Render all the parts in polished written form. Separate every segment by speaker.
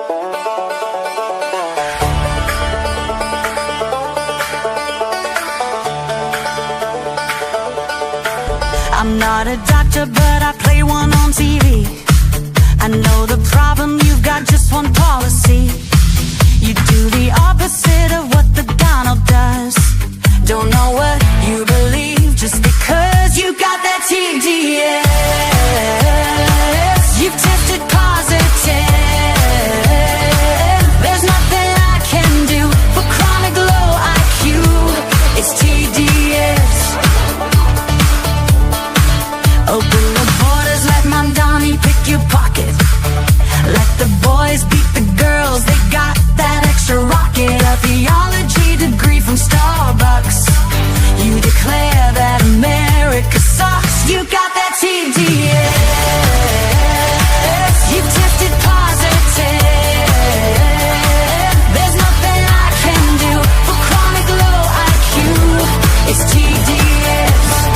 Speaker 1: I'm not a doctor, but I play one on TV. I know the problem, you've got just one policy. You do the opposite of what the Donald does. Don't know what you believe just because you got that TDS. You've tested positive. There's nothing I can do for chronic low IQ. It's TDS. Open the borders, let Mamdani pick your pocket. Let the boys beat the girls, they got that extra rocket. A theology degree from Starbucks. You declare that America sucks. You got that TDS. You've tested positive. There's nothing I can do for chronic low IQ. It's TDS.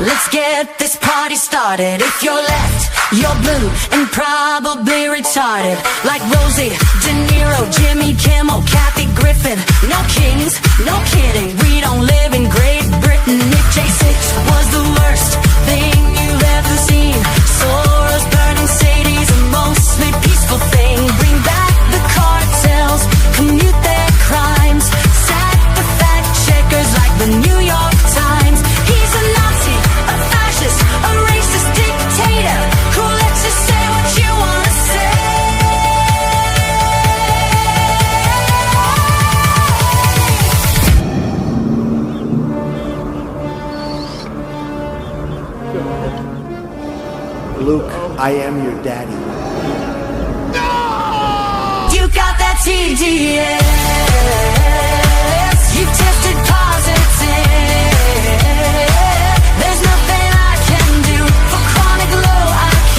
Speaker 1: Let's get this party started. If you're left, you're blue and probably retarded. Like Rosie, De Niro, Jimmy Kimmel, Kathy Griffin. No kings, no kidding. We don't live in Great Britain. If J6 was the worst thing you've ever seen, Soros, burning Sadies, a mostly peaceful thing. Bring back the cartels, commute their crimes, sack the fact checkers like the New York Times. He's a Nazi, a fascist, a racist dictator who lets you say what you want to say.
Speaker 2: Luke, I am your daddy.
Speaker 1: You got that TDS. You've tested positive. There's nothing I can do for chronic low IQ.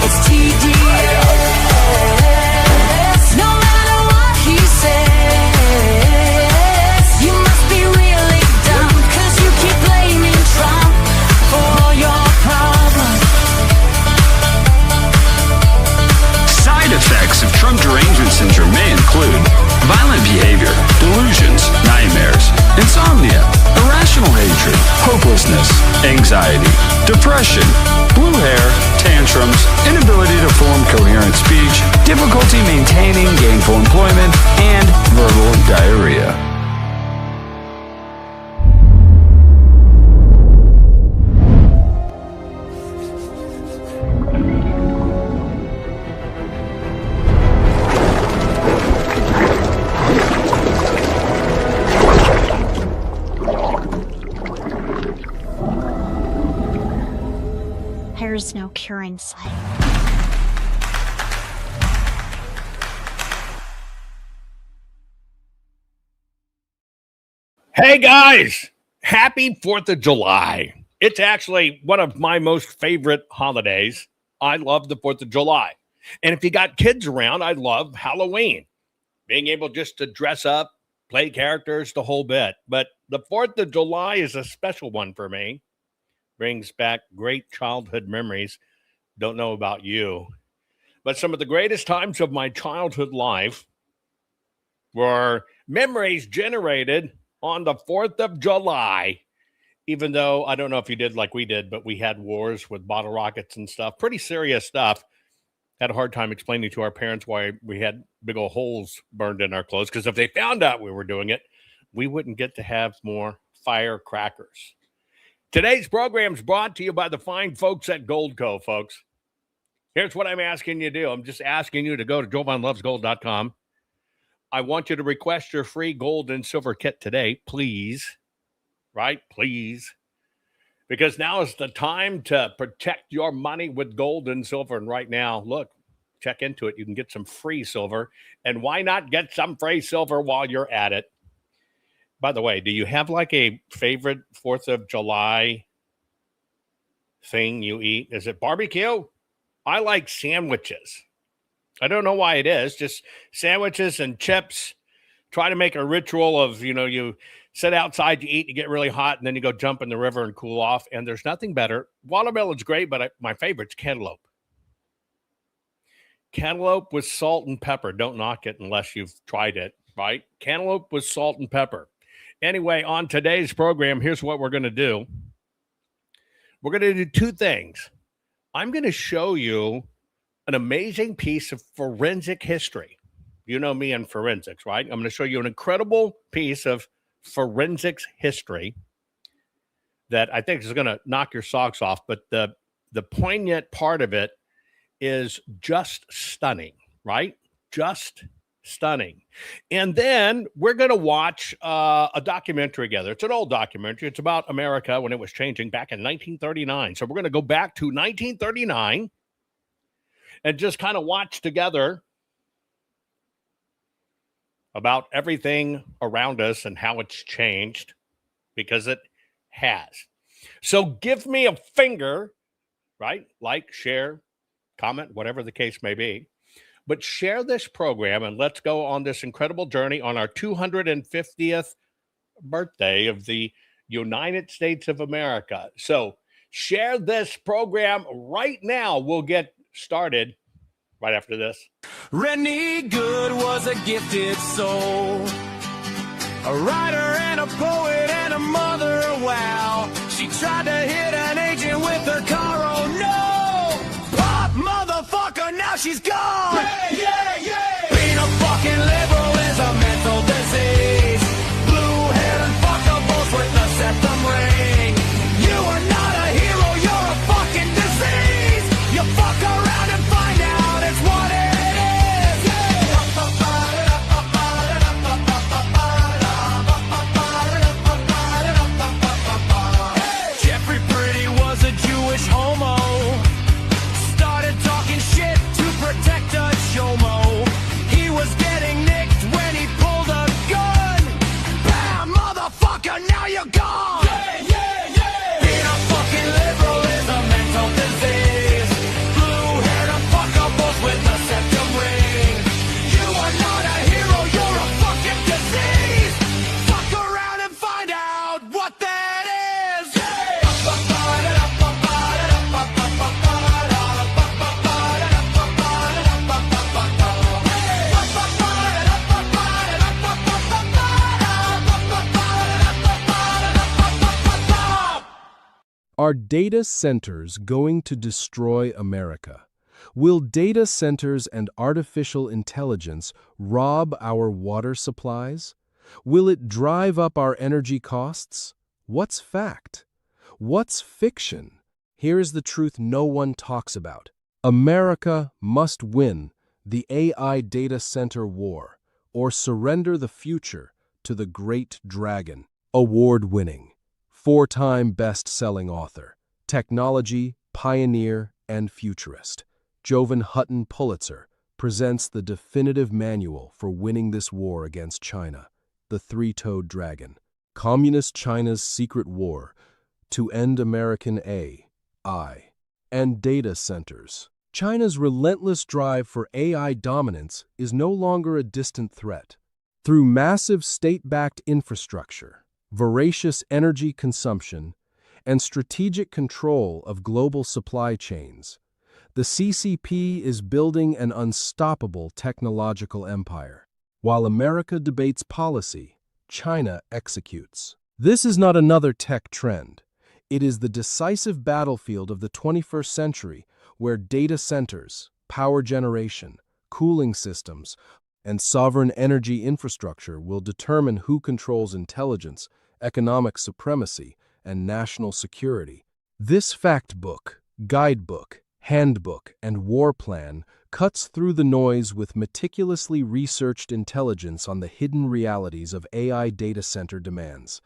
Speaker 1: It's TDS. No matter what he says, you must be really dumb, 'cause you keep blaming Trump for all your problems.
Speaker 3: Side effects of Trump derangement syndrome may include violent behavior, delusions, nightmares, insomnia, irrational hatred, hopelessness, anxiety, depression, blue hair, tantrums, inability to form coherent speech, difficulty maintaining gainful employment, and verbal diarrhea.
Speaker 4: There's no cure in sight.
Speaker 5: Hey guys, happy 4th of July. It's actually one of my most favorite holidays. I love the 4th of July. And if you got kids around, I love Halloween. Being able just to dress up, play characters, the whole bit. But the 4th of July is a special one for me. Brings back great childhood memories. Don't know about you, but some of the greatest times of my childhood life were memories generated on the 4th of July. Even though, I don't know if you did like we did, but we had wars with bottle rockets and stuff. Pretty serious stuff. Had a hard time explaining to our parents why we had big old holes burned in our clothes, because if they found out we were doing it, we wouldn't get to have more firecrackers. Today's program is brought to you by the fine folks at Goldco, folks. Here's what I'm asking you to do. I'm just asking you to go to jovanlovesgold.com. I want you to request your free gold and silver kit today, please. Right? Please. Because now is the time to protect your money with gold and silver. And right now, look, check into it. You can get some free silver. And why not get some free silver while you're at it? By the way, do you have like a favorite 4th of July thing you eat? Is it barbecue? I like sandwiches. I don't know why it is. Just sandwiches and chips. Try to make a ritual of, you sit outside, you eat, you get really hot, and then you go jump in the river and cool off. And there's nothing better. Watermelon's great, but my favorite's cantaloupe. Cantaloupe with salt and pepper. Don't knock it unless you've tried it, right? Cantaloupe with salt and pepper. Anyway, on today's program, here's what we're going to do. We're going to do two things. I'm going to show you an amazing piece of forensic history. You know me and forensics, right? I'm going to show you an incredible piece of forensics history that I think is going to knock your socks off, but the poignant part of it is just stunning, right? Just stunning. And then we're going to watch a documentary together. It's an old documentary. It's about America when it was changing back in 1939. So we're going to go back to 1939 and just kind of watch together about everything around us and how it's changed, because it has. So give me a finger, right? Like, share, comment, whatever the case may be. But share this program and let's go on this incredible journey on our 250th birthday of the United States of America. So share this program right now. We'll get started right after this.
Speaker 4: Rennie Good was a gifted soul, a writer and a poet and a mother, wow. She tried to hit an agent with her car, oh no. Pop, motherfucker, now she's gone. Yeah, yeah, yeah. Being a fucking liberal is a mental disease. Blue-haired and fuckables with the septum ring. You are not a hero, you're a fucking disease. You fuck around and find out it's what it is. Jeffrey Pretty was a Jewish homo. Started talking shit to protect a chomo. He was getting nicked when he pulled a gun. Bam, motherfucker, now you're gone. Yeah, yeah, yeah. Being a fucking liberal is a mental disease. Blue-haired and fuckables with the septum ring. You are not a hero, you're a fucking disease. Fuck around and find out what that is.
Speaker 6: Are data centers going to destroy America? Will data centers and artificial intelligence rob our water supplies? Will it drive up our energy costs? What's fact? What's fiction? Here's the truth no one talks about. America must win the AI data center war or surrender the future to the great dragon. Award-winning, four-time best-selling author, technology pioneer and futurist, Jovan Hutton Pulitzer presents the definitive manual for winning this war against China, the three-toed dragon. Communist China's secret war to end American AI and data centers. China's relentless drive for AI dominance is no longer a distant threat. Through massive state-backed infrastructure, voracious energy consumption, and strategic control of global supply chains, the CCP is building an unstoppable technological empire. While America debates policy, China executes. This is not another tech trend. It is the decisive battlefield of the 21st century where data centers, power generation, cooling systems, and sovereign energy infrastructure will determine who controls intelligence, economic supremacy, and national security. This fact book, guidebook, handbook, and war plan cuts through the noise with meticulously researched intelligence on the hidden realities of AI data center demands.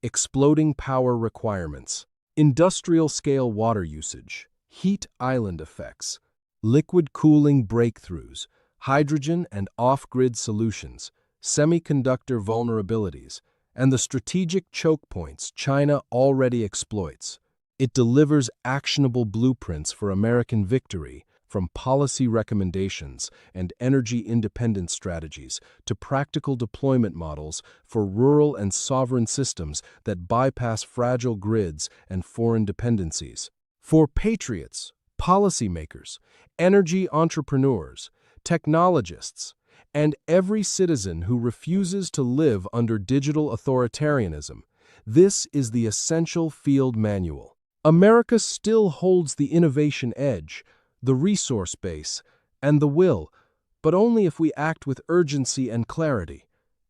Speaker 6: Exploding power requirements, industrial-scale water usage, heat island effects, liquid cooling breakthroughs, hydrogen and off-grid solutions, semiconductor vulnerabilities, and the strategic choke points China already exploits. It delivers actionable blueprints for American victory from policy recommendations and energy independence strategies to practical deployment models for rural and sovereign systems that bypass fragile grids and foreign dependencies. For patriots, policymakers, energy entrepreneurs, technologists, and every citizen who refuses to live under digital authoritarianism, this is the essential field manual. America still holds the innovation edge, the resource base, and the will, but only if we act with urgency and clarity.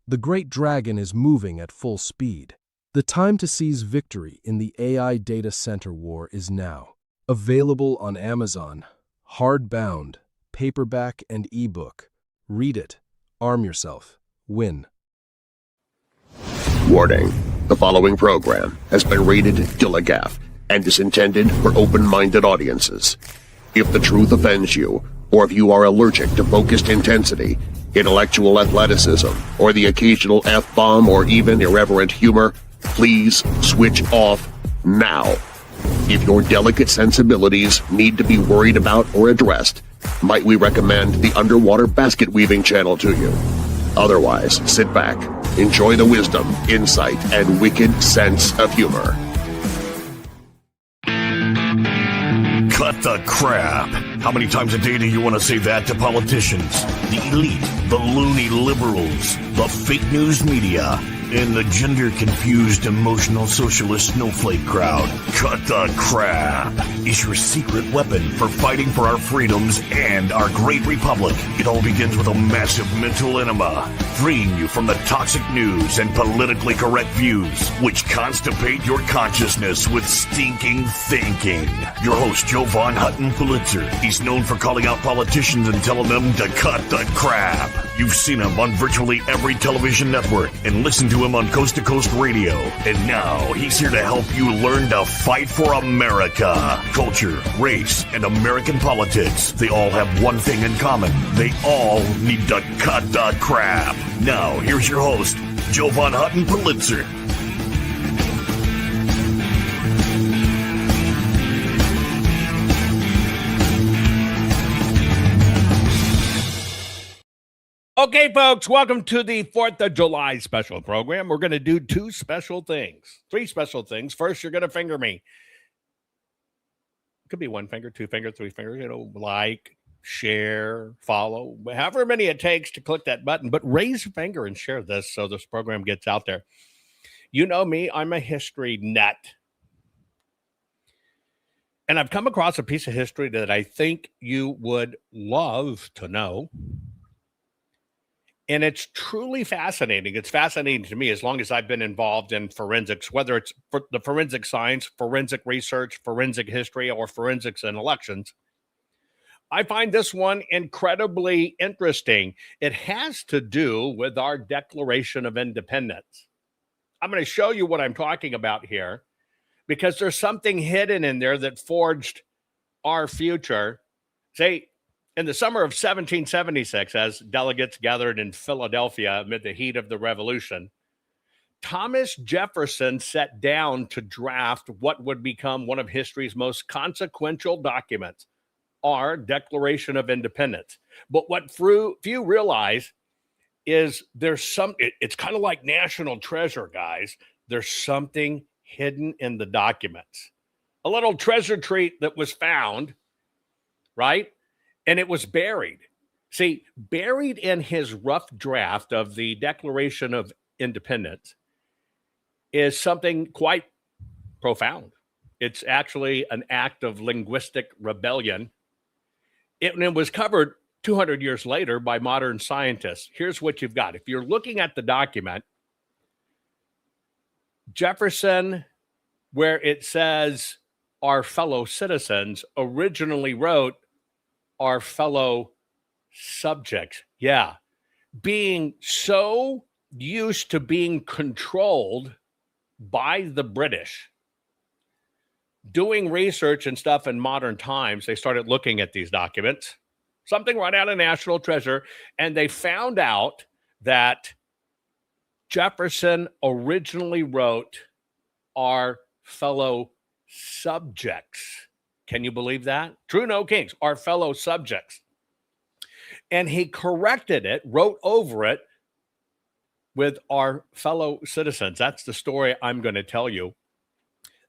Speaker 6: The great dragon is moving at full speed. The time to seize victory in the AI data center war is now. Available on Amazon, hardbound, paperback, and ebook. Read it. Arm yourself. Win.
Speaker 7: Warning. The following program has been rated Gilligaff and is intended for open-minded audiences. If the truth offends you, or if you are allergic to focused intensity, intellectual athleticism, or the occasional F-bomb or even irreverent humor, please switch off now. If your delicate sensibilities need to be worried about or addressed, might we recommend the Underwater Basket Weaving channel to you? Otherwise, sit back, enjoy the wisdom, insight, and wicked sense of humor.
Speaker 8: Cut the crap. How many times a day do you want to say that to politicians, the elite, the loony liberals, the fake news media, and the gender-confused, emotional socialist snowflake crowd? Cut the crap is your secret weapon for fighting for our freedoms and our great republic. It all begins with a massive mental enema, freeing you from the toxic news and politically correct views, which constipate your consciousness with stinking thinking. Your host, Jovan Hutton Pulitzer. He's known for calling out politicians and telling them to cut the crap. You've seen him on virtually every television network and listened to him on Coast to Coast Radio. And now he's here to help you learn to fight for America. Culture, race, and American politics. They all have one thing in common. They all need to cut the crap. Now, here's your host, Jovan Hutton Pulitzer.
Speaker 5: Okay, folks, welcome to the 4th of July special program. We're going to do three special things. First, you're going to finger me. It could be one finger, two finger, three fingers, like, share, follow, however many it takes to click that button. But raise your finger and share this so this program gets out there. You know me, I'm a history nut. And I've come across a piece of history that I think you would love to know. And it's truly fascinating. It's fascinating to me as long as I've been involved in forensics, whether it's for the forensic science, forensic research, forensic history, or forensics and elections. I find this one incredibly interesting. It has to do with our Declaration of Independence. I'm going to show you what I'm talking about here because there's something hidden in there that forged our future. Say, in the summer of 1776, as delegates gathered in Philadelphia amid the heat of the Revolution, Thomas Jefferson sat down to draft what would become one of history's most consequential documents, our Declaration of Independence. But what few realize is it's kind of like national treasure, guys. There's something hidden in the documents. A little treasure treat that was found, right? And it was buried. See, buried in his rough draft of the Declaration of Independence is something quite profound. It's actually an act of linguistic rebellion. It was covered 200 years later by modern scientists. Here's what you've got. If you're looking at the document, Jefferson, where it says our fellow citizens, originally wrote our fellow subjects. Yeah. Being so used to being controlled by the British, doing research and stuff in modern times, they started looking at these documents, something right out of National Treasure, and they found out that Jefferson originally wrote our fellow subjects. Can you believe that? True no kings, our fellow subjects. And he corrected it, wrote over it with our fellow citizens. That's the story I'm going to tell you.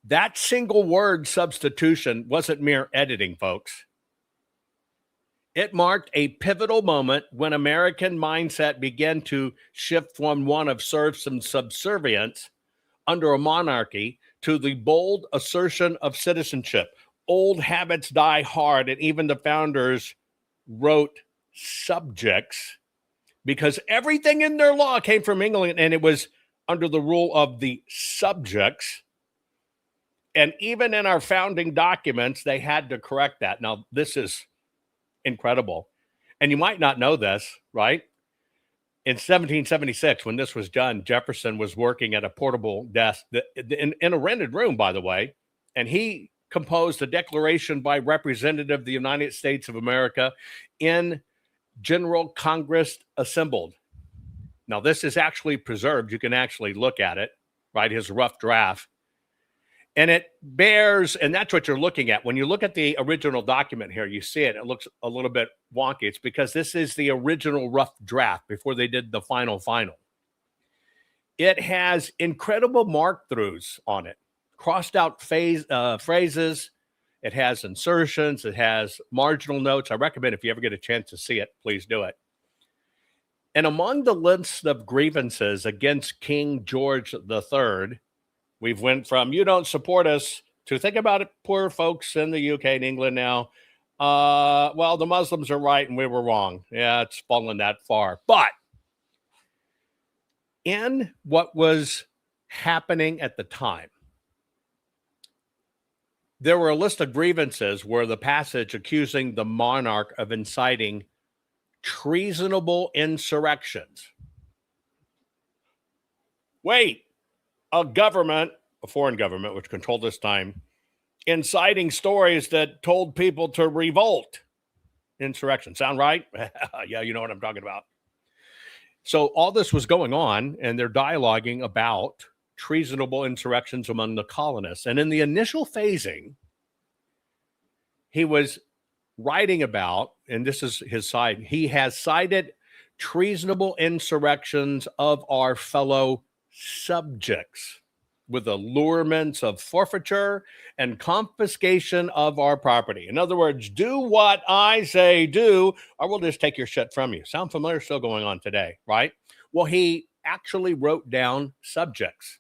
Speaker 5: That single word substitution wasn't mere editing, folks. It marked a pivotal moment when American mindset began to shift from one of serfs and subservience under a monarchy to the bold assertion of citizenship. Old habits die hard, and even the founders wrote subjects because everything in their law came from England, and it was under the rule of the subjects. And even in our founding documents, they had to correct that. Now, this is incredible. And you might not know this, right? In 1776, when this was done, Jefferson was working at a portable desk in a rented room, by the way, and he composed a declaration by representative of the United States of America in General Congress assembled. Now, this is actually preserved. You can actually look at it, right? His rough draft. And it bears, and that's what you're looking at. When you look at the original document here, you see it. It looks a little bit wonky. It's because this is the original rough draft before they did the final. It has incredible mark-throughs on it, crossed out phrases. It has insertions. It has marginal notes. I recommend if you ever get a chance to see it, please do it. And among the list of grievances against King George III, we've went from you don't support us to think about it, poor folks in the UK and England now. Well, the Muslims are right and we were wrong. Yeah, it's fallen that far. But in what was happening at the time, there were a list of grievances where the passage accusing the monarch of inciting treasonable insurrections. Wait. A foreign government, which controlled this time, inciting stories that told people to revolt. Insurrection. Sound right? Yeah, you know what I'm talking about. So all this was going on, and they're dialoguing about treasonable insurrections among the colonists. And in the initial phasing, he was writing about, and this is his side, he has cited treasonable insurrections of our fellow subjects with allurements of forfeiture and confiscation of our property. In other words, do what I say do, or we'll just take your shit from you. Sound familiar? Still going on today, right? Well, he actually wrote down subjects.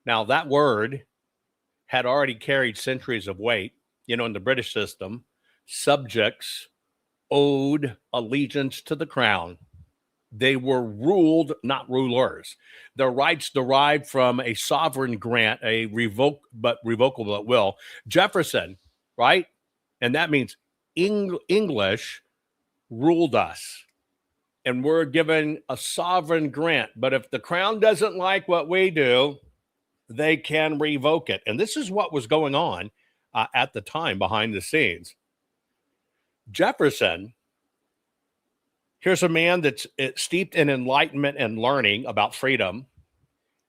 Speaker 5: Now, that word had already carried centuries of weight. You know, in the British system, subjects owed allegiance to the crown. They were ruled, not rulers. Their rights derived from a sovereign grant, a revocable at will. Jefferson, right? And that means English ruled us. And we're given a sovereign grant. But if the crown doesn't like what we do, they can revoke it. And this is what was going on at the time behind the scenes. Jefferson, here's a man that's steeped in enlightenment and learning about freedom,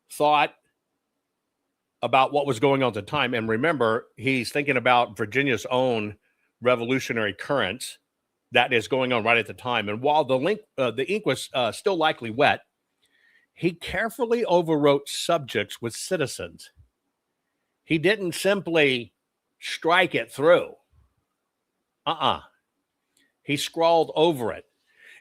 Speaker 5: thought about what was going on at the time. And remember, he's thinking about Virginia's own revolutionary currents that is going on right at the time. And while the ink was still likely wet, he carefully overwrote subjects with citizens. He didn't simply strike it through. He scrawled over it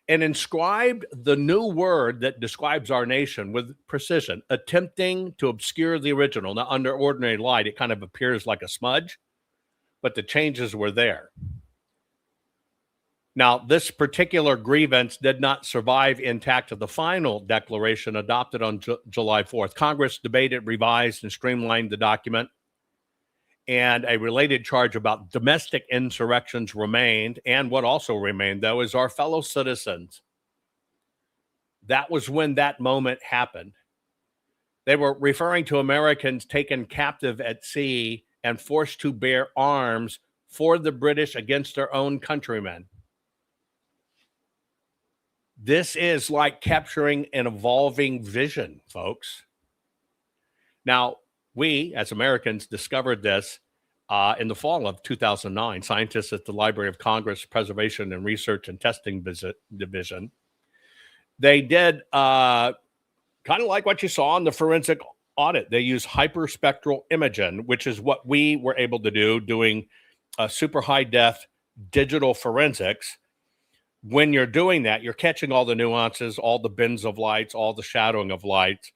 Speaker 5: and inscribed the new word that describes our nation with precision, attempting to obscure the original. Now, under ordinary light, it kind of appears like a smudge, but the changes were there. Now, this particular grievance did not survive intact to the final declaration adopted on July 4th. Congress debated, revised, and streamlined the document. And a related charge about domestic insurrections remained. And what also remained, though, is our fellow citizens. That was when that moment happened. They were referring to Americans taken captive at sea and forced to bear arms for the British against their own countrymen. This is like capturing an evolving vision, folks. Now, we, as Americans, discovered this in the fall of 2009. Scientists at the Library of Congress Preservation and Research and Testing Division, they did kind of like what you saw in the forensic audit. They use hyperspectral imaging, which is what we were able to do doing super high def digital forensics. When you're doing that, you're catching all the nuances, all the bends of lights, all the shadowing of lights.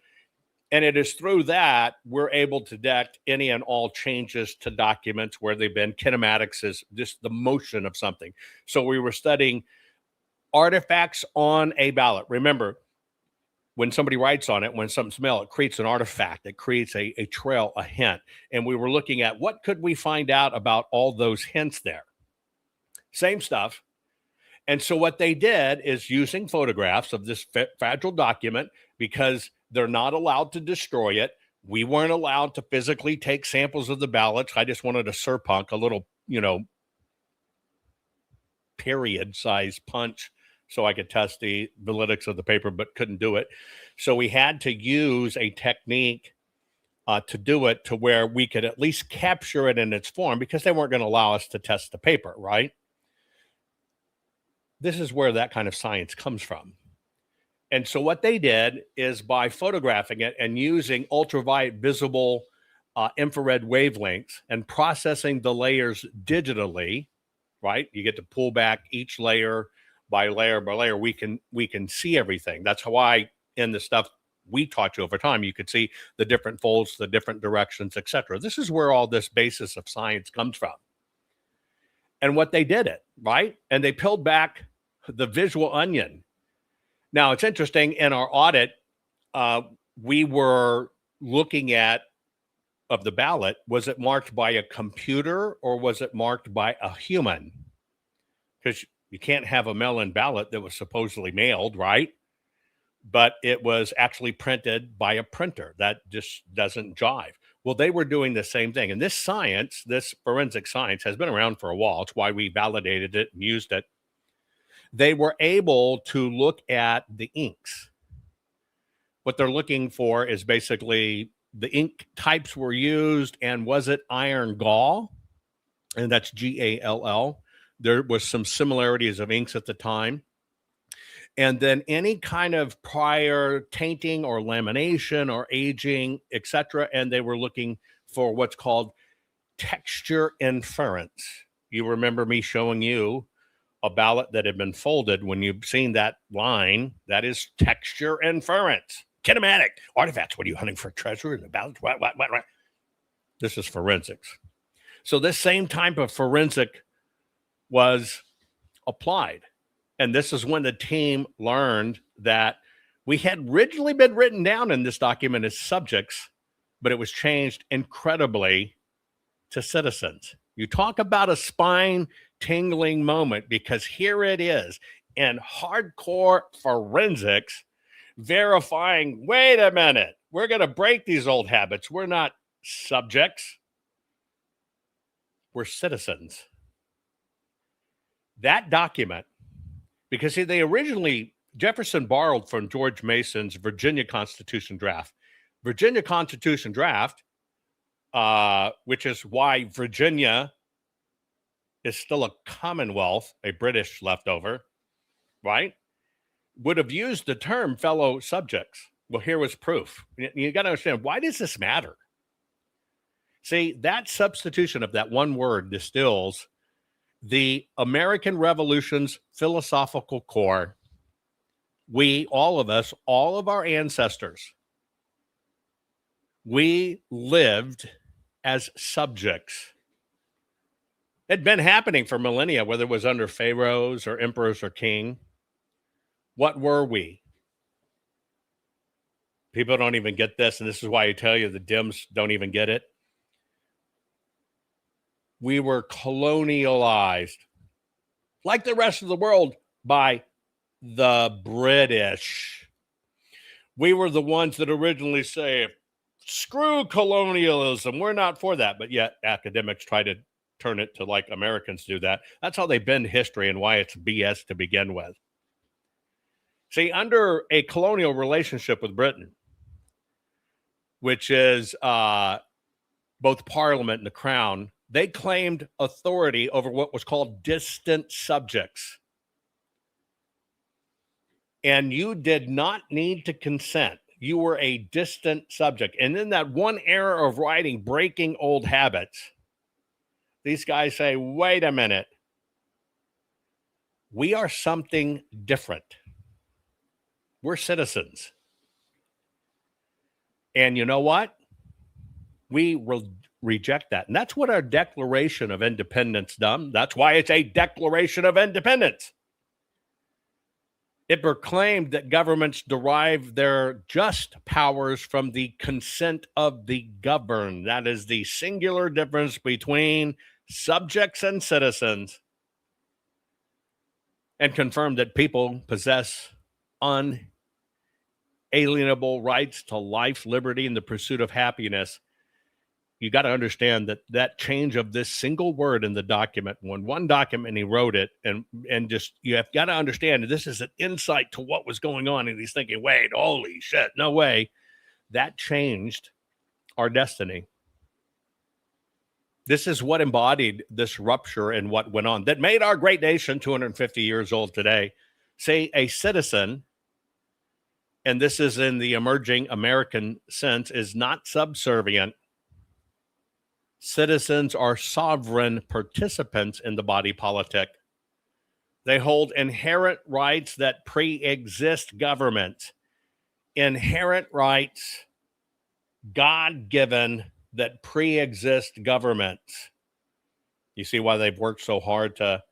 Speaker 5: And it is through that we're able to detect any and all changes to documents where they've been. Kinematics is just the motion of something. So we were studying artifacts on a ballot. Remember, when somebody writes on it, when something smells, it creates an artifact. It creates a trail, a hint. And we were looking at what could we find out about all those hints there. Same stuff. And so what they did is using photographs of this fragile document, because they're not allowed to destroy it. We weren't allowed to physically take samples of the ballots. I just wanted a Serpunk, a little, period size punch so I could test the validity of the paper, but couldn't do it. So we had to use a technique to do it to where we could at least capture it in its form, because they weren't going to allow us to test the paper, right? This is where that kind of science comes from. And so what they did is, by photographing it and using ultraviolet visible infrared wavelengths and processing the layers digitally, right? You get to pull back each layer by layer by layer. We can see everything. That's why in the stuff we taught you over time, you could see the different folds, the different directions, etc. This is where all this basis of science comes from. And what they did it, right? And they peeled back the visual onion. Now, it's interesting, in our audit, we were looking at, of the ballot, was it marked by a computer or was it marked by a human? Because you can't have a mail-in ballot that was supposedly mailed, right? But it was actually printed by a printer. That just doesn't jive. Well, they were doing the same thing. And this science, this forensic science, has been around for a while. It's why we validated it and used it. They were able to look at the inks. What they're looking for is basically the ink types were used, and was it iron gall? And that's Gall. There was some similarities of inks at the time. And then any kind of prior tainting or lamination or aging, etc. And they were looking for what's called texture inference. You remember me showing you a ballot that had been folded. When you've seen that line, that is texture inference. Kinematic artifacts. What are you hunting for? Treasure in the ballot? What? This is forensics. So this same type of forensic was applied. And this is when the team learned that we had originally been written down in this document as subjects, but it was changed incredibly to citizens. You talk about a spine-tingling moment, because here it is in hardcore forensics, verifying, wait a minute, we're going to break these old habits. We're not subjects. We're citizens. That document, because see, they originally, Jefferson borrowed from George Mason's Virginia Constitution draft. Virginia Constitution draft, which is why Virginia is still a commonwealth, a British leftover, right? Would have used the term fellow subjects. Well, here was proof. You got to understand, why does this matter? See, that substitution of that one word distills the American Revolution's philosophical core. We, all of us, all of our ancestors, we lived as subjects. It'd been happening for millennia, whether it was under pharaohs or emperors or king. What were we? People don't even get this, and this is why I tell you the Dems don't even get it. We were colonialized, like the rest of the world, by the British. We were the ones that originally say, screw colonialism, we're not for that. But yet academics try to turn it to like Americans do that. That's how they bend history and why it's BS to begin with. See, under a colonial relationship with Britain, which is both Parliament and the Crown, They claimed authority over what was called distant subjects. And you did not need to consent. You were a distant subject. And in that one era of writing, breaking old habits, these guys say, wait a minute. We are something different. We're citizens. And you know what? We reject that. And that's what our Declaration of Independence done. That's why it's a Declaration of Independence. It proclaimed that governments derive their just powers from the consent of the governed. That is the singular difference between subjects and citizens. And confirmed that people possess unalienable rights to life, liberty, and the pursuit of happiness. You got to understand that that change of this single word in the document, when one document he wrote it, and just you have got to understand this is an insight to what was going on, and he's thinking, wait, holy shit, no way. That changed our destiny. This is what embodied this rupture and what went on that made our great nation 250 years old today. Say a citizen, and this is in the emerging American sense, is not subservient. Citizens are sovereign participants in the body politic. They hold inherent rights that pre-exist government. Inherent rights, God-given, that pre-exist governments. You see why they've worked so hard to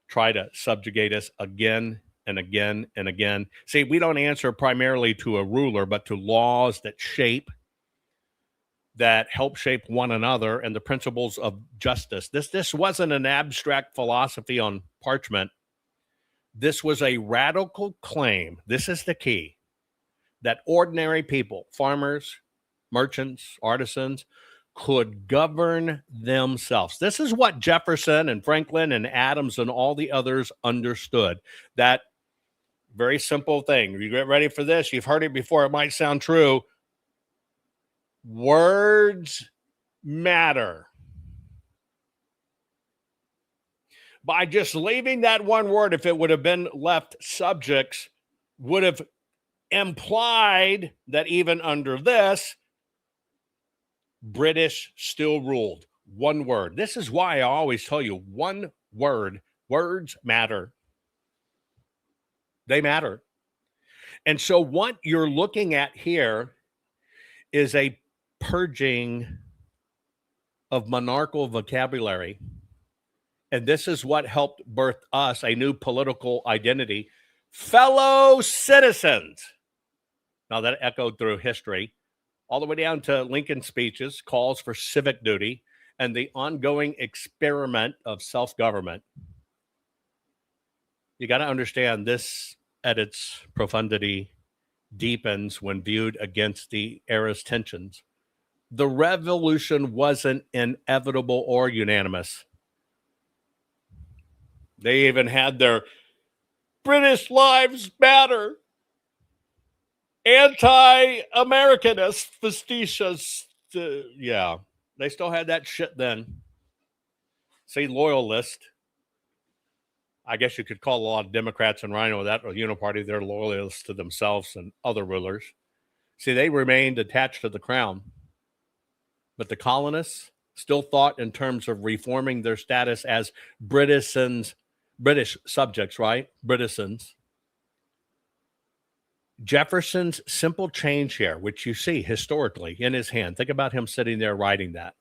Speaker 5: try to subjugate us again and again and again. See, we don't answer primarily to a ruler, but to laws that help shape one another and the principles of justice. This wasn't an abstract philosophy on parchment. This was a radical claim. This is the key, that ordinary people, farmers, merchants, artisans, could govern themselves. This is what Jefferson and Franklin and Adams and all the others understood. That very simple thing. You get ready for this. You've heard it before. It might sound true. Words matter. By just leaving that one word, if it would have been left subjects, would have implied that even under this, British still ruled. One word. This is why I always tell you, one word. Words matter. They matter. And so what you're looking at here is a purging of monarchical vocabulary. And this is what helped birth us a new political identity. Fellow citizens. Now that echoed through history, all the way down to Lincoln's speeches, calls for civic duty, and the ongoing experiment of self-government. You got to understand this at its profundity deepens when viewed against the era's tensions. The revolution wasn't inevitable or unanimous. They even had their British Lives Matter, anti-Americanist, facetious. Yeah, they still had that shit then. See, loyalist. I guess you could call a lot of Democrats and Rhino that or Uniparty, they're loyalists to themselves and other rulers. See, they remained attached to the crown. But the colonists still thought in terms of reforming their status as British subjects, right? Britishans. Jefferson's simple change here, which you see historically in his hand. Think about him sitting there writing that.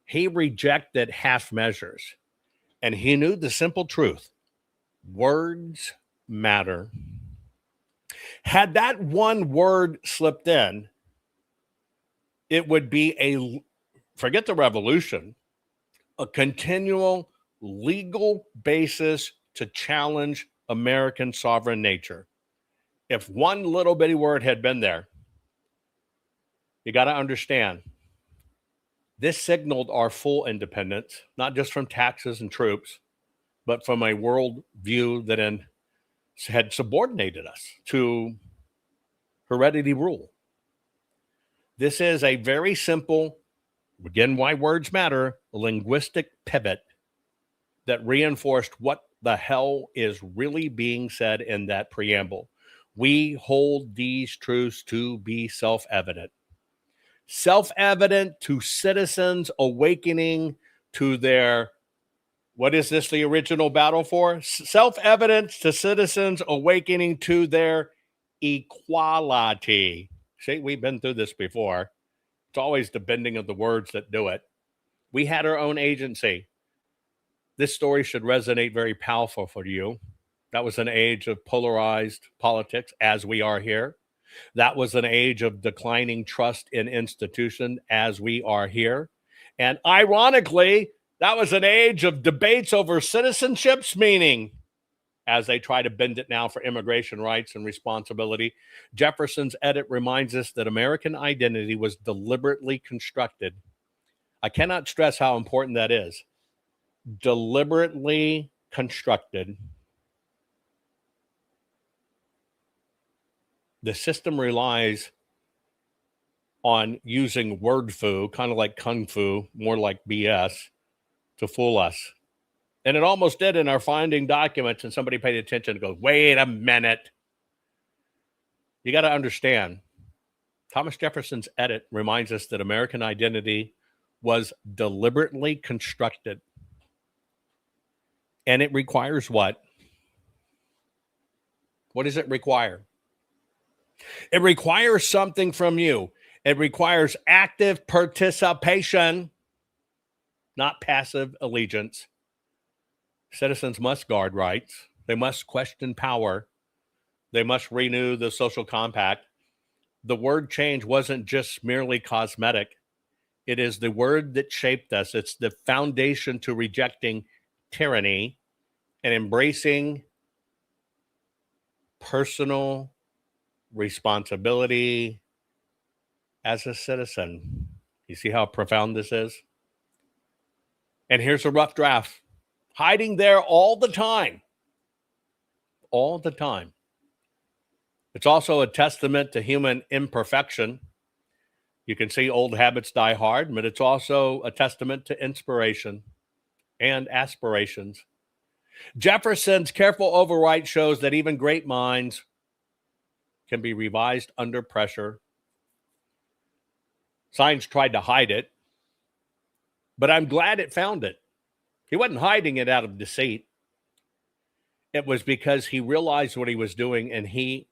Speaker 5: He rejected half measures, and he knew the simple truth. Words matter. Had that one word slipped in, it would be forget the revolution, a continual legal basis to challenge American sovereign nature. If one little bitty word had been there, you got to understand, this signaled our full independence, not just from taxes and troops, but from a world view that had subordinated us to hereditary rule. This is a very simple again, why words matter, a linguistic pivot that reinforced what the hell is really being said in that preamble. We hold these truths to be self-evident. Self-evident to citizens awakening to their, what is this the original battle for? Self-evident to citizens awakening to their equality. See, we've been through this before. It's always the bending of the words that do it. We had our own agency. This story should resonate very powerful for you. That was an age of polarized politics, as we are here. That was an age of declining trust in institution, as we are here. And ironically, that was an age of debates over citizenship's meaning, as they try to bend it now for immigration rights and responsibility. Jefferson's edit reminds us that American identity was deliberately constructed. I cannot stress how important that is. Deliberately constructed. The system relies on using word foo, kind of like kung fu, more like BS, to fool us. And it almost did in our finding documents, and somebody paid attention and goes, wait a minute. You got to understand, Thomas Jefferson's edit reminds us that American identity was deliberately constructed. And it requires what? What does it require? It requires something from you. It requires active participation, not passive allegiance. Citizens must guard rights. They must question power. They must renew the social compact. The word change wasn't just merely cosmetic. It is the word that shaped us. It's the foundation to rejecting tyranny and embracing personal responsibility as a citizen. You see how profound this is? And here's a rough draft, hiding there all the time. All the time. It's also a testament to human imperfection. You can see old habits die hard, but it's also a testament to inspiration and aspirations. Jefferson's careful overwrite shows that even great minds can be revised under pressure. Science tried to hide it, but I'm glad it found it. He wasn't hiding it out of deceit. It was because he realized what he was doing and he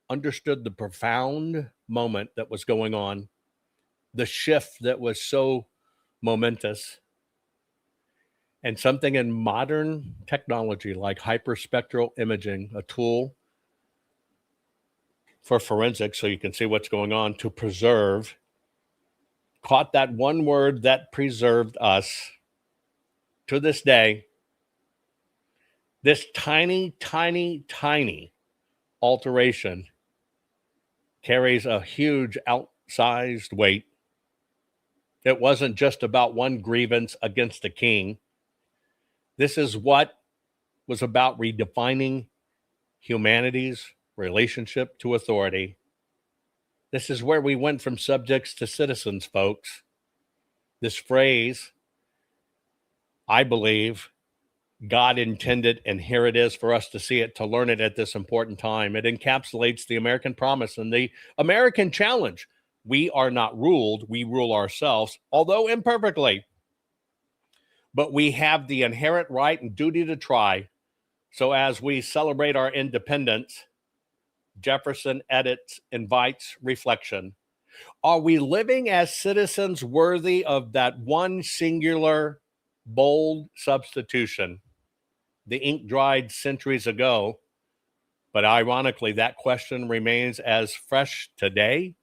Speaker 5: understood the profound moment that was going on, the shift that was so momentous. And something in modern technology like hyperspectral imaging, a tool for forensics so you can see what's going on, to preserve, caught that one word that preserved us. To this day, this tiny, tiny, tiny alteration carries a huge outsized weight. It wasn't just about one grievance against the king. This is what was about redefining humanity's relationship to authority. This is where we went from subjects to citizens, folks. This phrase, I believe, God intended, and here it is for us to see it, to learn it at this important time. It encapsulates the American promise and the American challenge. We are not ruled, we rule ourselves, although imperfectly. But we have the inherent right and duty to try. So as we celebrate our independence, Jefferson invites reflection. Are we living as citizens worthy of that one singular, bold substitution? The ink dried centuries ago, but ironically, that question remains as fresh today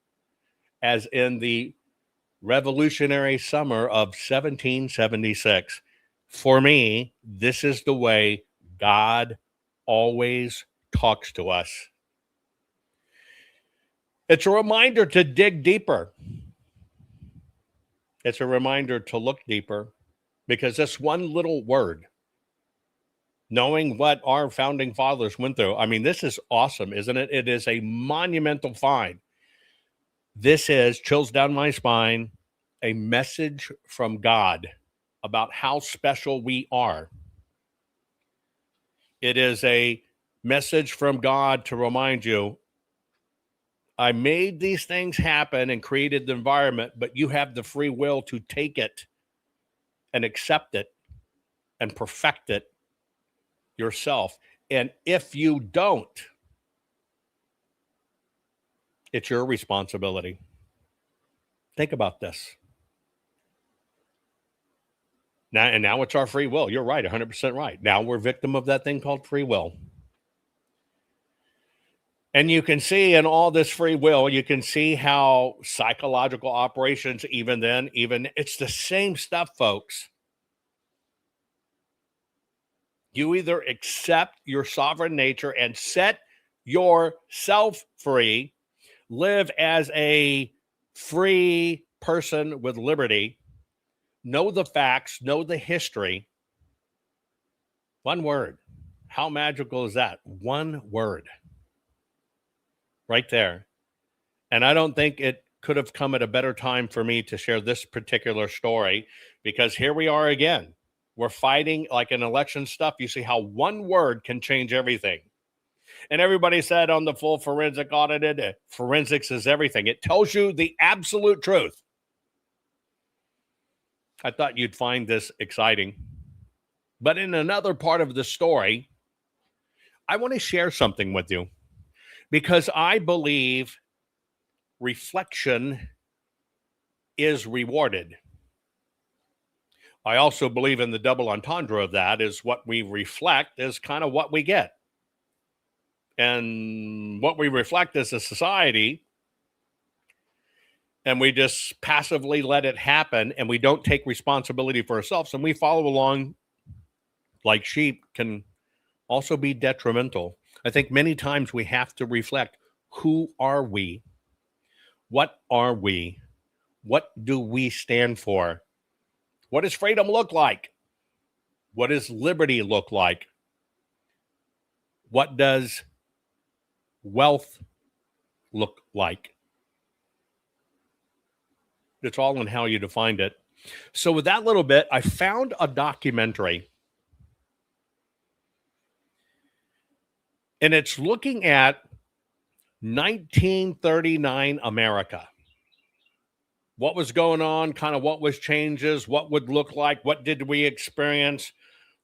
Speaker 5: as in the revolutionary summer of 1776. For me, this is the way God always talks to us. It's a reminder to dig deeper. It's a reminder to look deeper, because this one little word, knowing what our founding fathers went through, I mean, this is awesome, isn't it? It is a monumental find. This is chills down my spine. a message from God about how special we are. It is a message from God to remind you, I made these things happen and created the environment, but you have the free will to take it and accept it and perfect it yourself. And if you don't, it's your responsibility. Think about this. Now it's our free will. You're right, 100% right. Now we're victim of that thing called free will. And you can see in all this free will, you can see how psychological operations, even it's the same stuff, folks. You either accept your sovereign nature and set yourself free, live as a free person with liberty, know the facts, know the history. One word. How magical is that? One word. Right there. And I don't think it could have come at a better time for me to share this particular story, because here we are again. We're fighting like in election stuff. You see how one word can change everything. And everybody said on the full forensic audited, forensics is everything. It tells you the absolute truth. I thought you'd find this exciting. But in another part of the story, I want to share something with you, because I believe reflection is rewarded. I also believe in the double entendre of that is what we reflect is kind of what we get. And what we reflect as a society, and we just passively let it happen, and we don't take responsibility for ourselves, and we follow along like sheep, can also be detrimental. I think many times we have to reflect, who are we? What are we? What do we stand for? What does freedom look like? What does liberty look like? What does wealth look like? It's all in how you define it. So with that little bit, I found a documentary. And it's looking at 1939 America. What was going on, kind of what was changes, what would look like, what did we experience,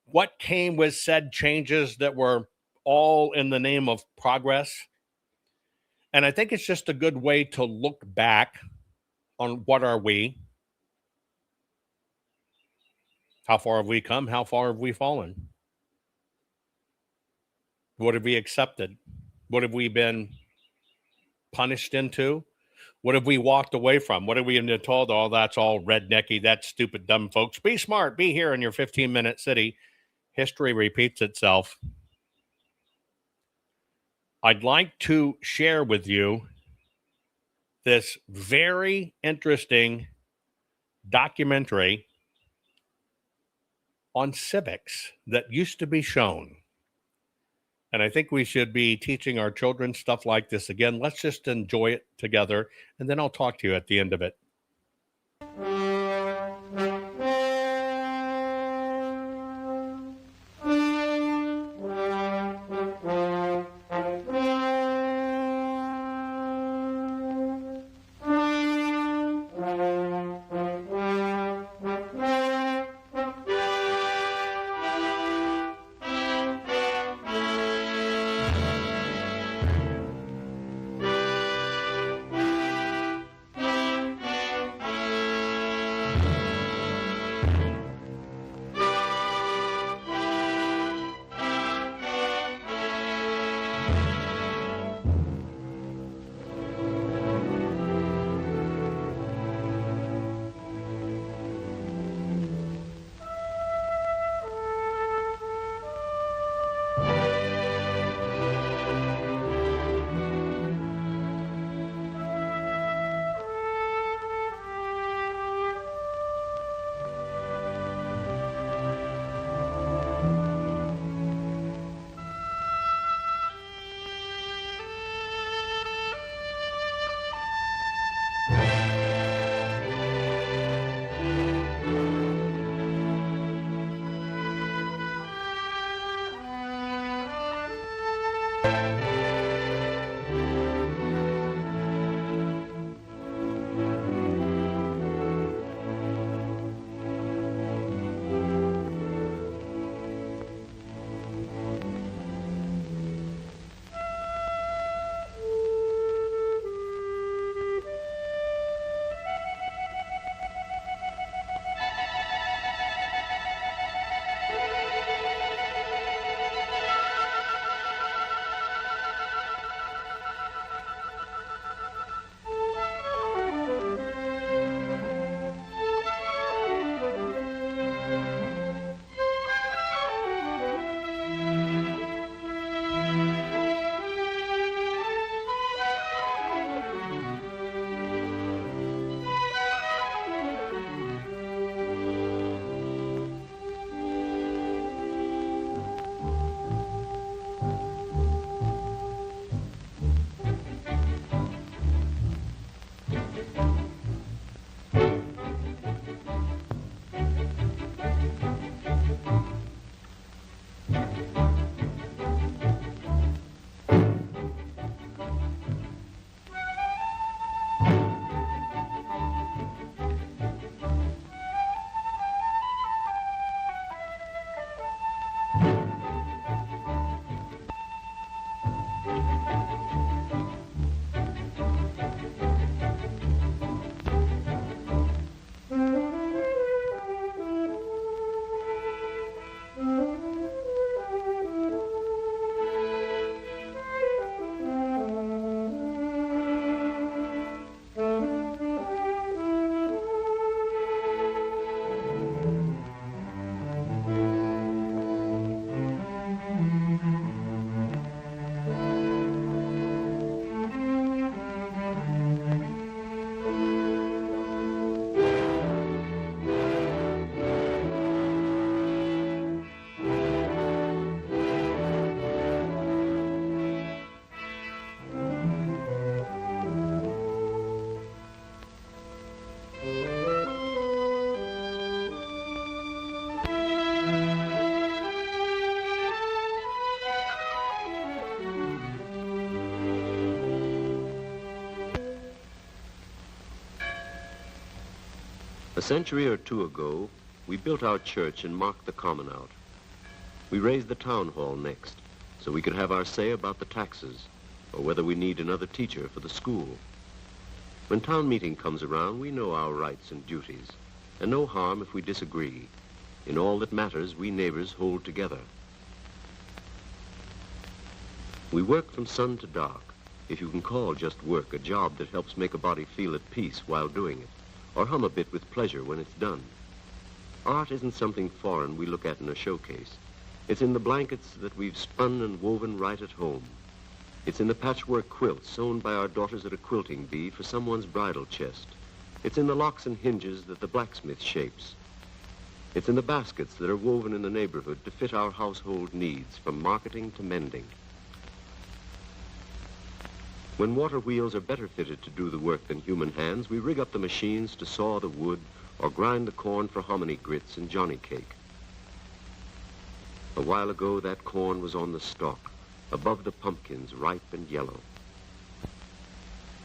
Speaker 5: what came with said changes that were all in the name of progress. And I think it's just a good way to look back on what are we, how far have we come, how far have we fallen, what have we accepted, what have we been punished into, what have we walked away from, what have we been told, oh, that's all rednecky, that's stupid, dumb folks, be smart, be here in your 15-minute city. History repeats itself. I'd like to share with you this very interesting documentary on civics that used to be shown. And I think we should be teaching our children stuff like this again. Let's just enjoy it together, and then I'll talk to you at the end of it.
Speaker 9: A century or two ago, we built our church and marked the common out. We raised the town hall next, so we could have our say about the taxes, or whether we need another teacher for the school. When town meeting comes around, we know our rights and duties, and no harm if we disagree. In all that matters, we neighbors hold together. We work from sun to dark, if you can call just work a job that helps make a body feel at peace while doing it, or hum a bit with pleasure when it's done. Art isn't something foreign we look at in a showcase. It's in the blankets that we've spun and woven right at home. It's in the patchwork quilts sewn by our daughters at a quilting bee for someone's bridal chest. It's in the locks and hinges that the blacksmith shapes. It's in the baskets that are woven in the neighborhood to fit our household needs, from marketing to mending. When water wheels are better fitted to do the work than human hands, we rig up the machines to saw the wood or grind the corn for hominy grits and johnny cake. A while ago, that corn was on the stalk, above the pumpkins, ripe and yellow.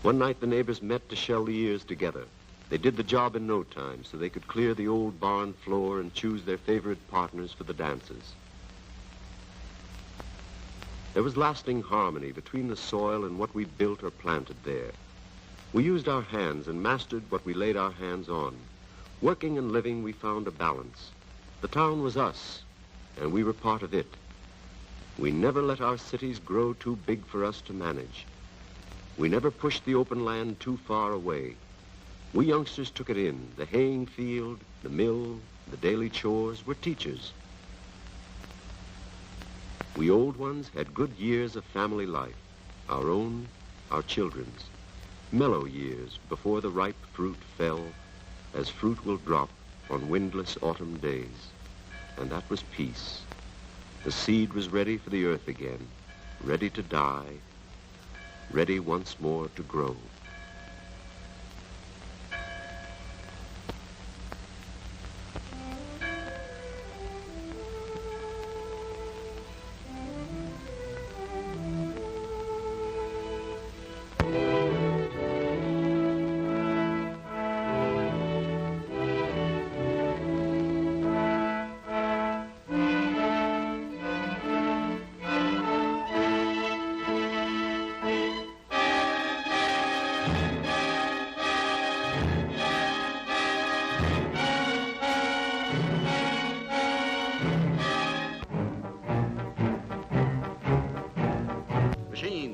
Speaker 9: One night, the neighbors met to shell the ears together. They did the job in no time, so they could clear the old barn floor and choose their favorite partners for the dances. There was lasting harmony between the soil and what we built or planted there. We used our hands and mastered what we laid our hands on. Working and living, we found a balance. The town was us, and we were part of it. We never let our cities grow too big for us to manage. We never pushed the open land too far away. We youngsters took it in. The haying field, the mill, the daily chores were teachers. We old ones had good years of family life, our own, our children's. Mellow years before the ripe fruit fell, as fruit will drop on windless autumn days. And that was peace. The seed was ready for the earth again, ready to die, ready once more to grow.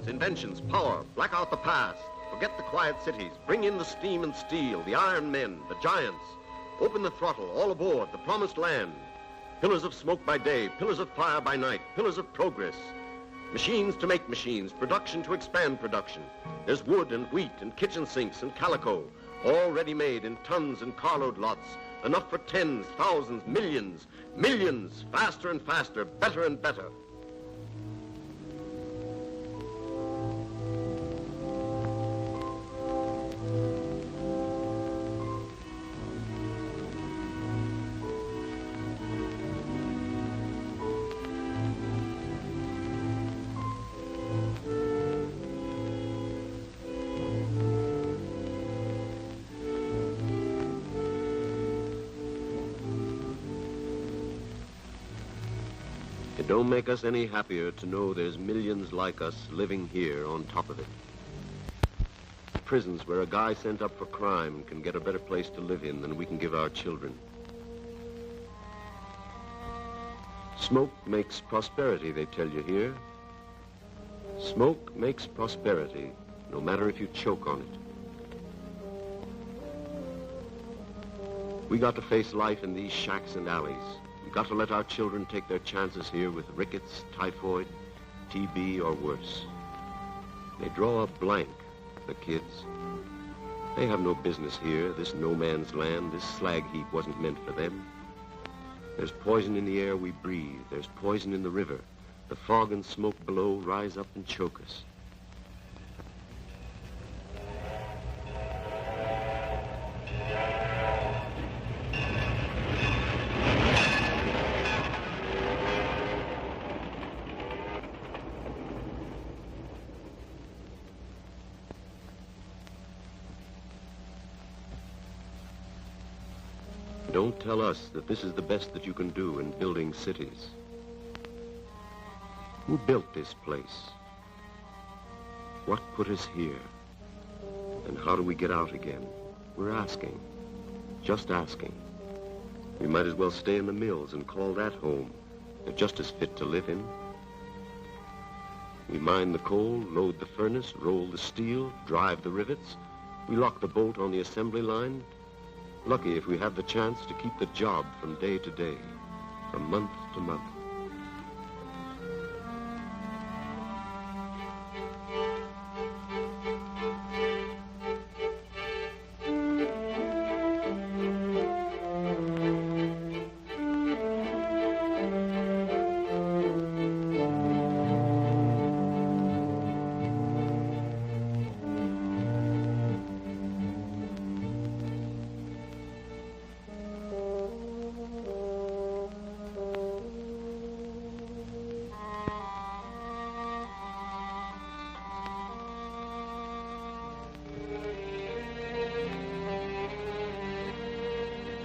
Speaker 9: Inventions, power, black out the past. Forget the quiet cities. Bring in the steam and steel, the iron men, the giants. Open the throttle, all aboard, the promised land. Pillars of smoke by day, pillars of fire by night, pillars of progress. Machines to make machines, production to expand production. There's wood and wheat and kitchen sinks and calico, all ready-made in tons and carload lots. Enough for tens, thousands, millions, millions, faster and faster, better and better. It don't make us any happier to know there's millions like us living here on top of it. Prisons where a guy sent up for crime can get a better place to live in than we can give our children. Smoke makes prosperity, they tell you here. Smoke makes prosperity, no matter if you choke on it. We got to face life in these shacks and alleys. We got to let our children take their chances here with rickets, typhoid, TB, or worse. They draw a blank, the kids. They have no business here, this no man's land. This slag heap wasn't meant for them. There's poison in the air we breathe. There's poison in the river. The fog and smoke below rise up and choke us. Don't tell us that this is the best that you can do in building cities. Who built this place? What put us here? And how do we get out again? We're asking. Just asking. We might as well stay in the mills and call that home. They're just as fit to live in. We mine the coal, load the furnace, roll the steel, drive the rivets. We lock the bolt on the assembly line. Lucky if we have the chance to keep the job from day to day, from month to month.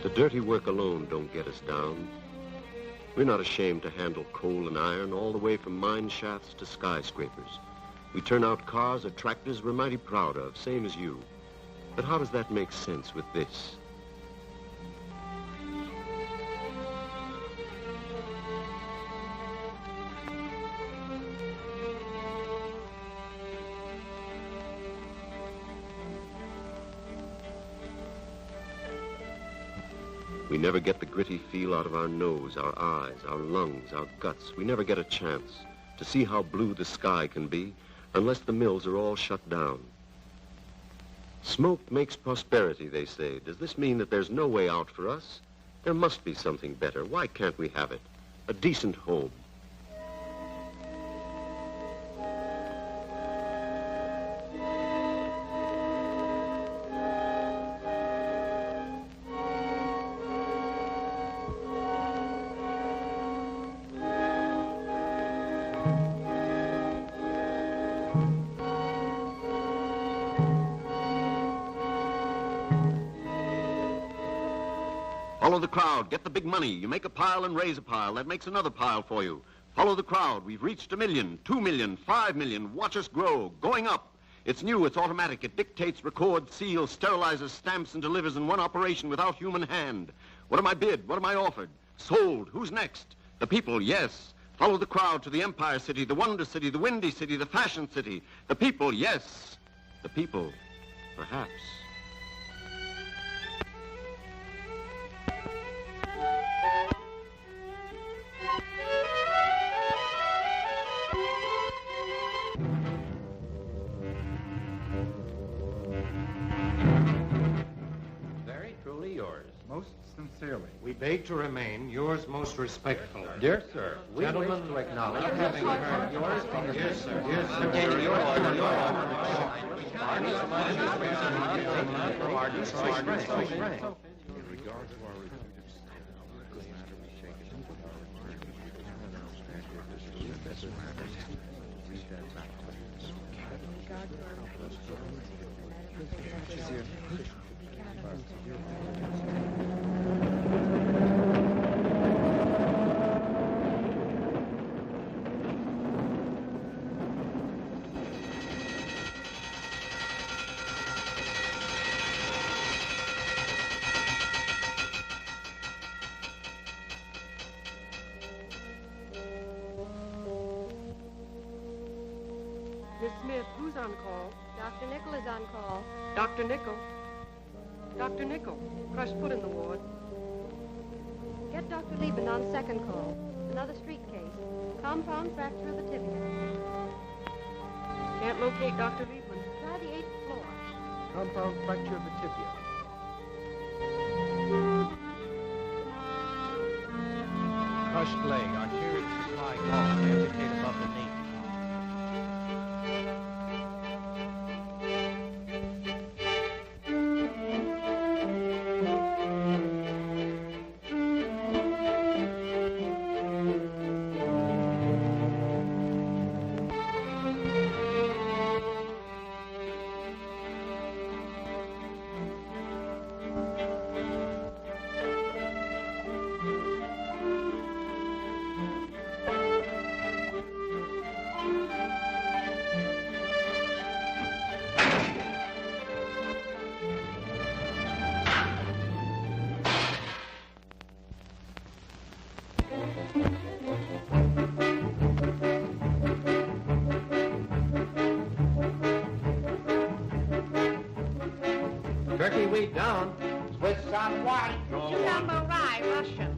Speaker 9: The dirty work alone don't get us down. We're not ashamed to handle coal and iron all the way from mine shafts to skyscrapers. We turn out cars or tractors we're mighty proud of, same as you. But how does that make sense with this? We never get the gritty feel out of our nose, our eyes, our lungs, our guts. We never get a chance to see how blue the sky can be unless the mills are all shut down. Smoke makes prosperity, they say. Does this mean that there's no way out for us? There must be something better. Why can't we have it? A decent home.
Speaker 10: Follow the crowd. Get the big money. You make a pile and raise a pile. That makes another pile for you. Follow the crowd. We've reached 1 million, 2 million, 5 million. Watch us grow. Going up. It's new. It's automatic. It dictates, records, seals, sterilizes, stamps, and delivers in one operation without human hand. What am I bid? What am I offered? Sold. Who's next? The people, yes. Follow the crowd to the Empire City, the Wonder City, the Windy City, the Fashion City. The people, yes. The people, perhaps.
Speaker 11: Very truly yours. Most sincerely. We beg to remain yours most respectfully. Dear sir, we wish to acknowledge having heard yours from the dear sir, from our Detroit friend. In regard to our reputed
Speaker 12: Miss Smith, who's on call?
Speaker 13: Dr. Nickel is on call.
Speaker 12: Dr. Nickel. Dr. Nickel, crushed foot in the ward.
Speaker 13: Get Dr. Lieben on second call. Another street case. Compound fracture of the tibia.
Speaker 12: Can't locate Dr. Liebman.
Speaker 13: Try the 8th floor.
Speaker 2: Compound fracture of the tibia.
Speaker 11: crushed leg, arterial supply gone, amputate above the knee. Halfway down. Twist on white.
Speaker 14: Two-combo rye, Russian.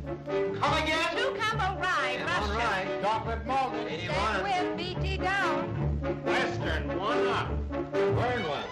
Speaker 11: Come again?
Speaker 14: Two-combo rye, Russian.
Speaker 11: All right. Chocolate malted. 81.
Speaker 14: With BT down.
Speaker 11: Western, 1 up. Burn one.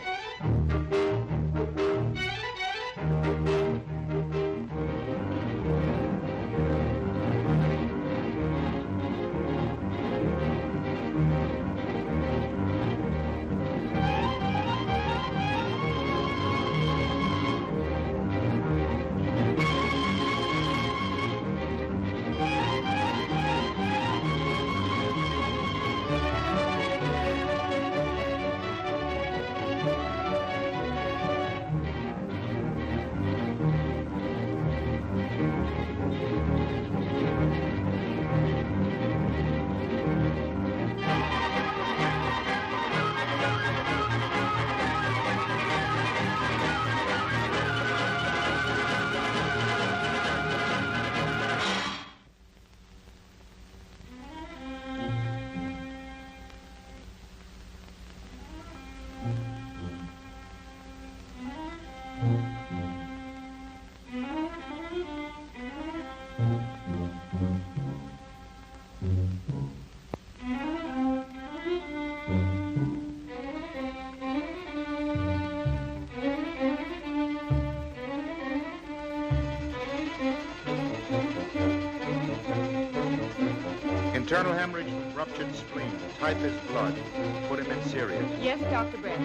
Speaker 2: Internal hemorrhage with ruptured spleen. Type is blood. Put him in serious.
Speaker 14: Yes, Dr. Brett.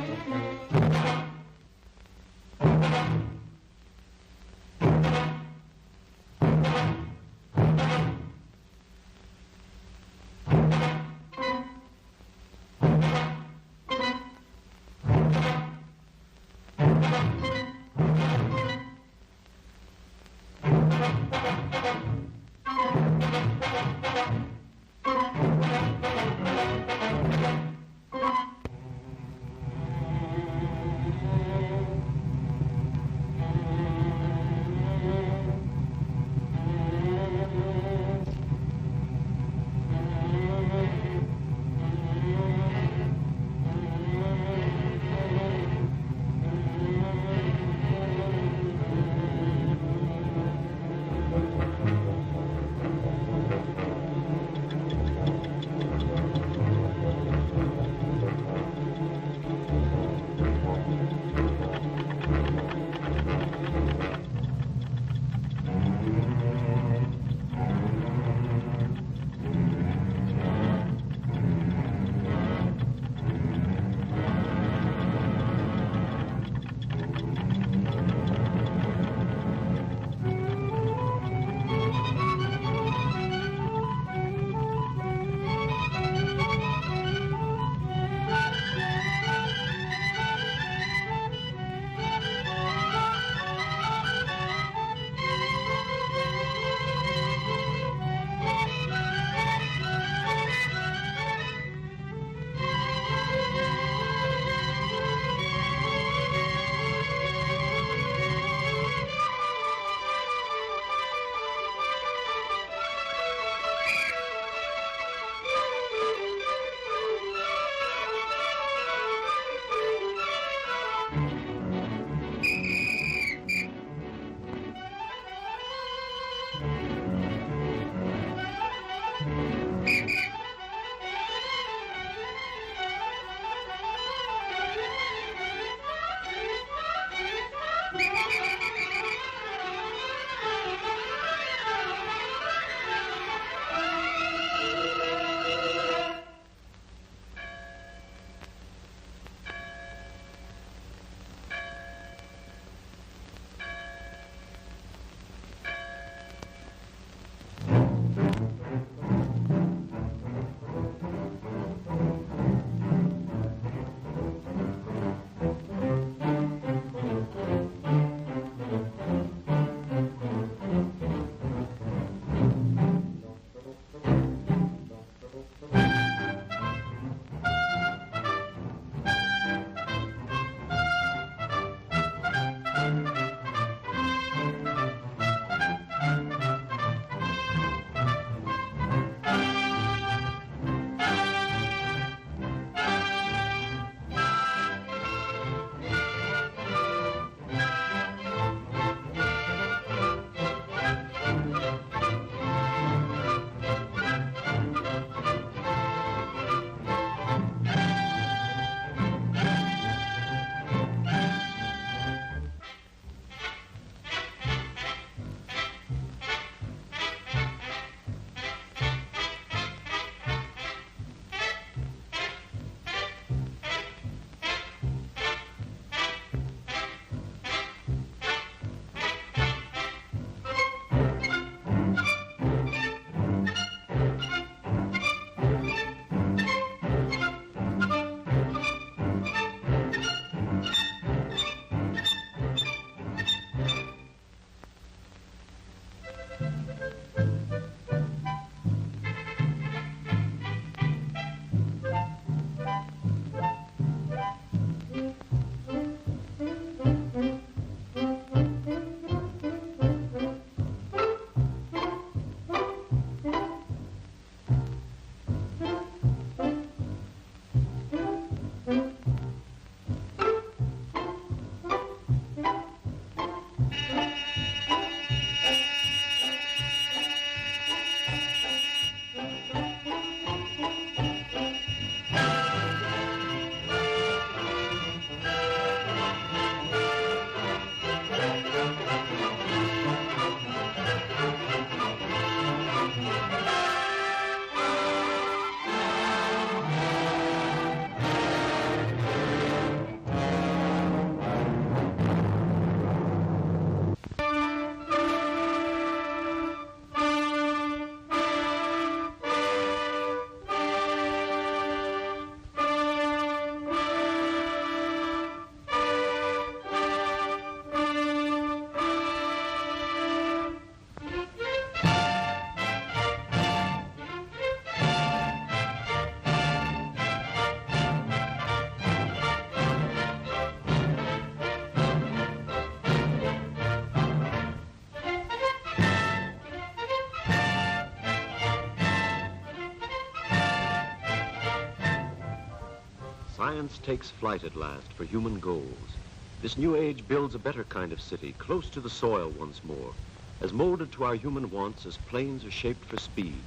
Speaker 9: Science takes flight at last for human goals. This new age builds a better kind of city, close to the soil once more, as molded to our human wants as planes are shaped for speed.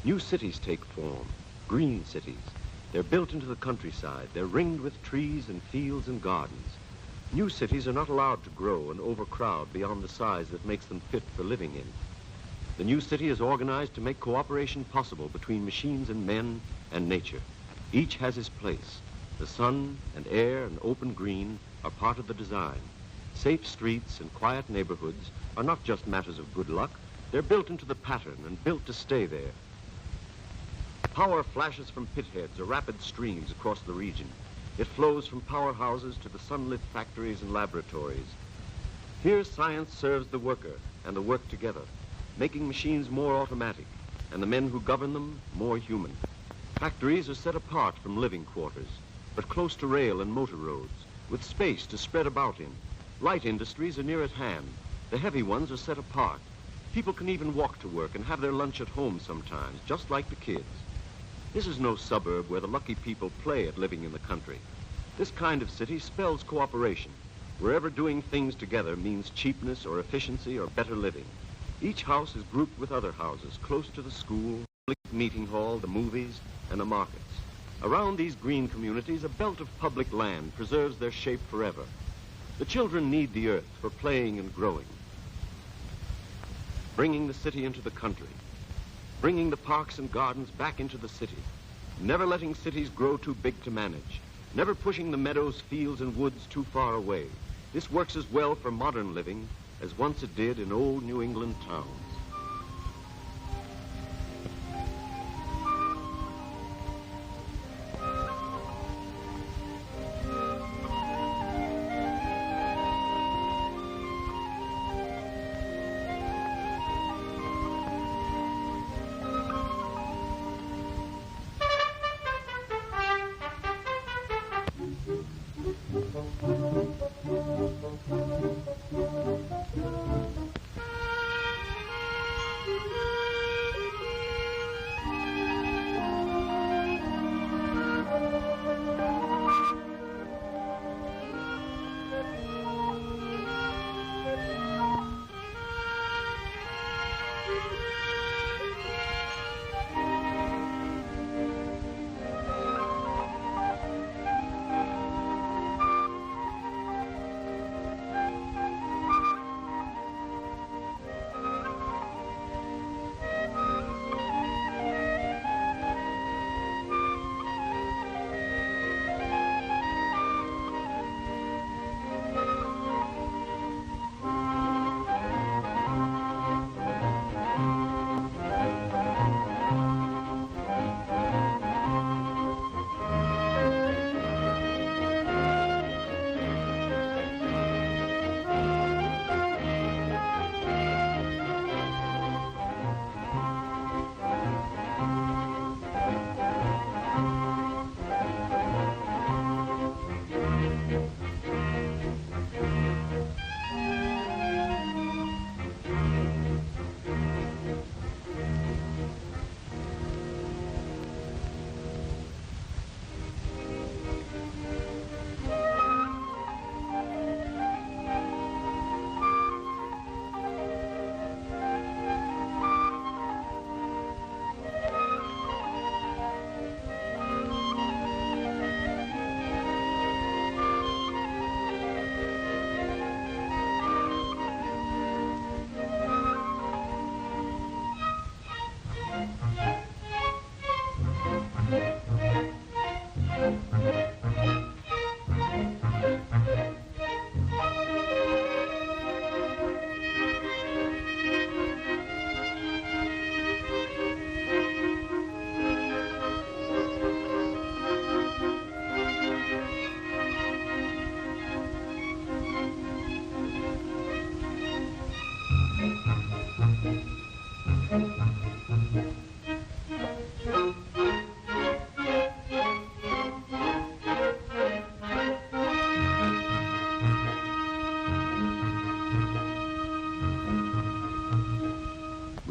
Speaker 9: New cities take form, green cities. They're built into the countryside. They're ringed with trees and fields and gardens. New cities are not allowed to grow and overcrowd beyond the size that makes them fit for living in. The new city is organized to make cooperation possible between machines and men and nature. Each has his place. The sun and air and open green are part of the design. Safe streets and quiet neighborhoods are not just matters of good luck. They're built into the pattern and built to stay there. Power flashes from pitheads or rapid streams across the region. It flows from powerhouses to the sunlit factories and laboratories. Here science serves the worker and the work together, making machines more automatic and the men who govern them more human. Factories are set apart from living quarters, but close to rail and motor roads, with space to spread about in. Light industries are near at hand. The heavy ones are set apart. People can even walk to work and have their lunch at home sometimes, just like the kids. This is no suburb where the lucky people play at living in the country. This kind of city spells cooperation, wherever doing things together means cheapness or efficiency or better living. Each house is grouped with other houses close to the school, meeting hall, the movies, and the markets. Around these green communities, a belt of public land preserves their shape forever. The children need the earth for playing and growing. Bringing the city into the country. Bringing the parks and gardens back into the city. Never letting cities grow too big to manage. Never pushing the meadows, fields, and woods too far away. This works as well for modern living as once it did in old New England towns.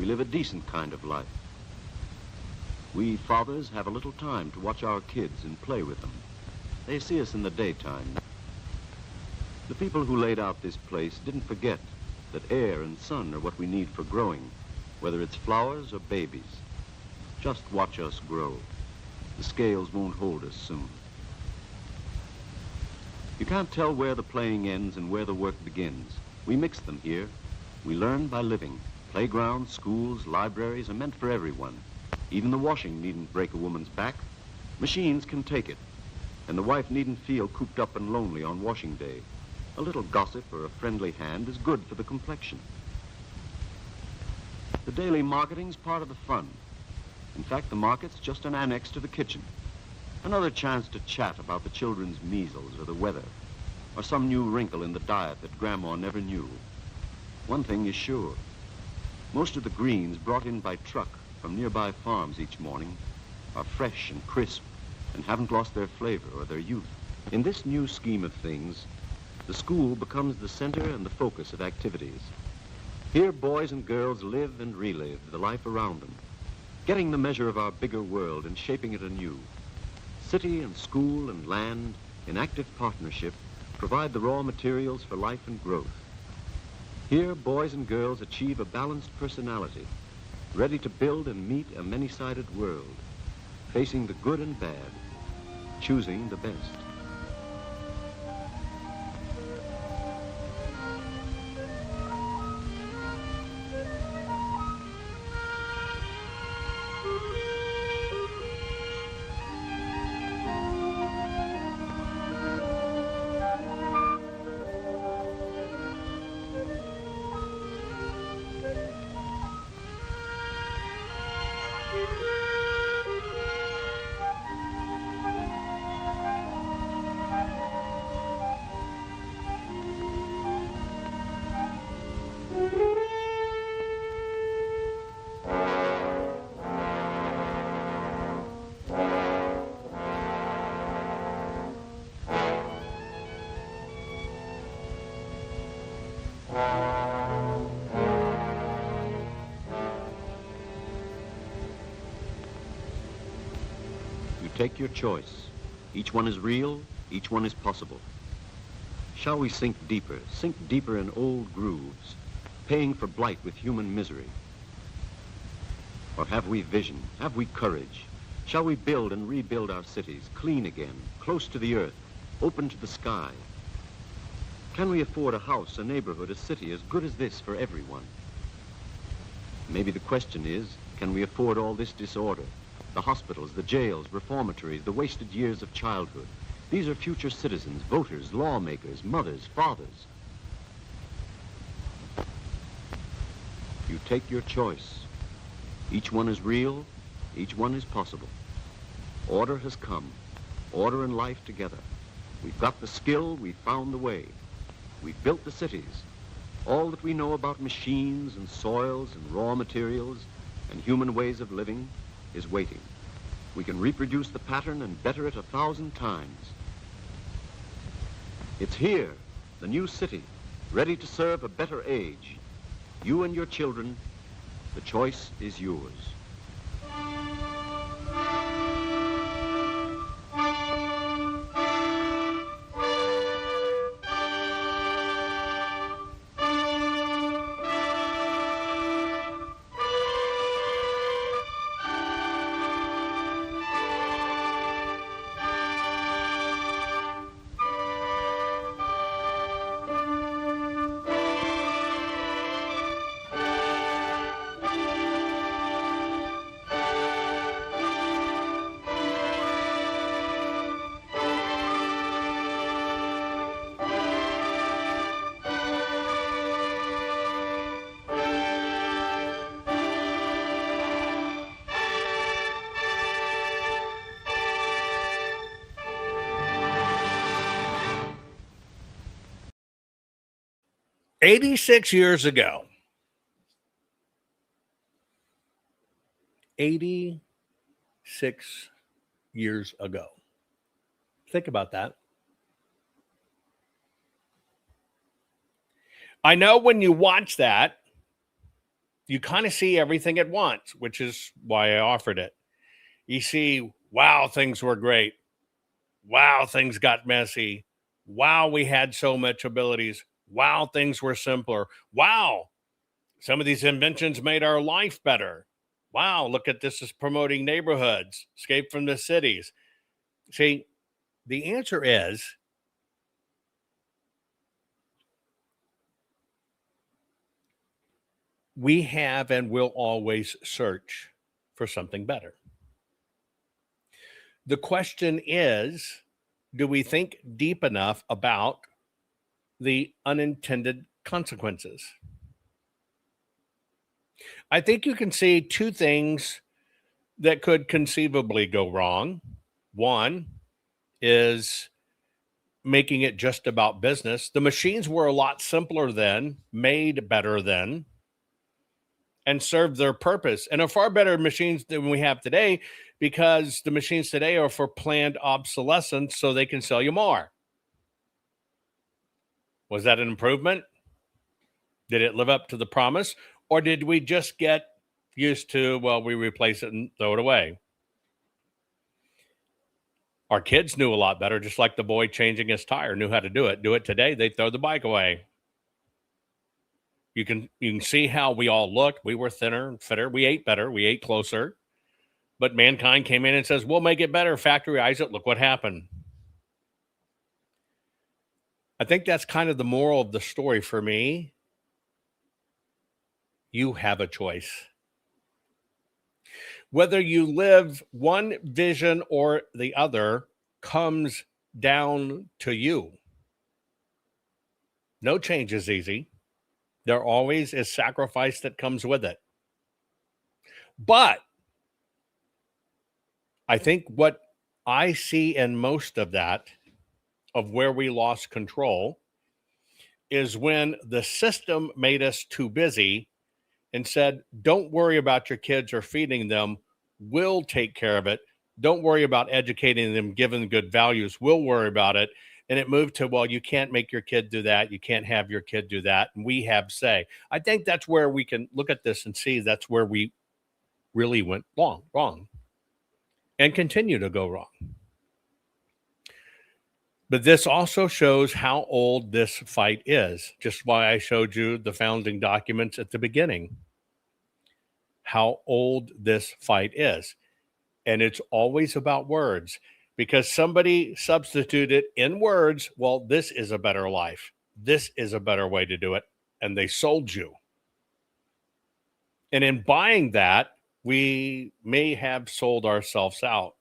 Speaker 9: Live a decent kind of life. We fathers have a little time to watch our kids and play with them. They see us in the daytime. The people who laid out this place didn't forget that air and sun are what we need for growing, whether it's flowers or babies. Just watch us grow. The scales won't hold us soon. You can't tell where the playing ends and where the work begins. We mix them here. We learn by living. Playgrounds, schools, libraries are meant for everyone. Even the washing needn't break a woman's back. Machines can take it. And the wife needn't feel cooped up and lonely on washing day. A little gossip or a friendly hand is good for the complexion. The daily marketing's part of the fun. In fact, the market's just an annex to the kitchen. Another chance to chat about the children's measles or the weather, or some new wrinkle in the diet that Grandma never knew. One thing is sure. Most of the greens brought in by truck from nearby farms each morning are fresh and crisp and haven't lost their flavor or their youth. In this new scheme of things, the school becomes the center and the focus of activities. Here, boys and girls live and relive the life around them, getting the measure of our bigger world and shaping it anew. City and school and land, in active partnership, provide the raw materials for life and growth. Here, boys and girls achieve a balanced personality, ready to build and meet a many-sided world, facing the good and bad, choosing the best. Take your choice. Each one is real, each one is possible. Shall we sink deeper in old grooves, paying for blight with human misery? Or have we vision, have we courage? Shall we build and rebuild our cities, clean again, close to the earth, open to the sky? Can we afford a house, a neighborhood, a city as good as this for everyone? Maybe the question is, can we afford all this disorder? The hospitals, the jails, reformatories, the wasted years of childhood. These are future citizens, voters, lawmakers, mothers, fathers. You take your choice. Each one is real, each one is possible. Order has come, order and life together. We've got the skill, we've found the way. We've built the cities. All that we know about machines and soils and raw materials and human ways of living is waiting. We can reproduce the pattern and better it 1,000 times. It's here, the new city, ready to serve a better age. You and your children, the choice is yours.
Speaker 5: "86 years ago. 86 years ago. Think about that. I know when you watch that, you kind of see everything at once, which is why I offered it. You see, wow, things were great. Wow, things got messy. Wow, we had so much abilities. Wow, things were simpler. Wow, some of these inventions made our life better. Wow, look at this is promoting neighborhoods, escape from the cities. See, the answer is we have and will always search for something better. The question is, do we think deep enough about the unintended consequences? I think you can see two things that could conceivably go wrong. One is making it just about business. The machines were a lot simpler then, made better then, and served their purpose, and are far better machines than we have today because the machines today are for planned obsolescence so they can sell you more. Was that an improvement? Did it live up to the promise? Or did we just get used to, well, we replace it and throw it away? Our kids knew a lot better, just like the boy changing his tire knew how to do it. Do it today, they throw the bike away. You can see how we all looked. We were thinner and fitter. We ate better. We ate closer. But mankind came in and says, we'll make it better. Factorize it. Look what happened. I think that's kind of the moral of the story for me. You have a choice. Whether you live one vision or the other comes down to you. No change is easy. There always is sacrifice that comes with it. But I think what I see in most of that, of where we lost control, is when the system made us too busy and said, don't worry about your kids or feeding them. We'll take care of it. Don't worry about educating them, giving good values. We'll worry about it. And it moved to, well, you can't make your kid do that. You can't have your kid do that. And we have say. I think that's where we can look at this and see that's where we really went wrong, and continue to go wrong. But this also shows how old this fight is, just why I showed you the founding documents at the beginning. How old this fight is. And it's always about words, because somebody substituted in words, well, this is a better life. This is a better way to do it. And they sold you. And in buying that, we may have sold ourselves out.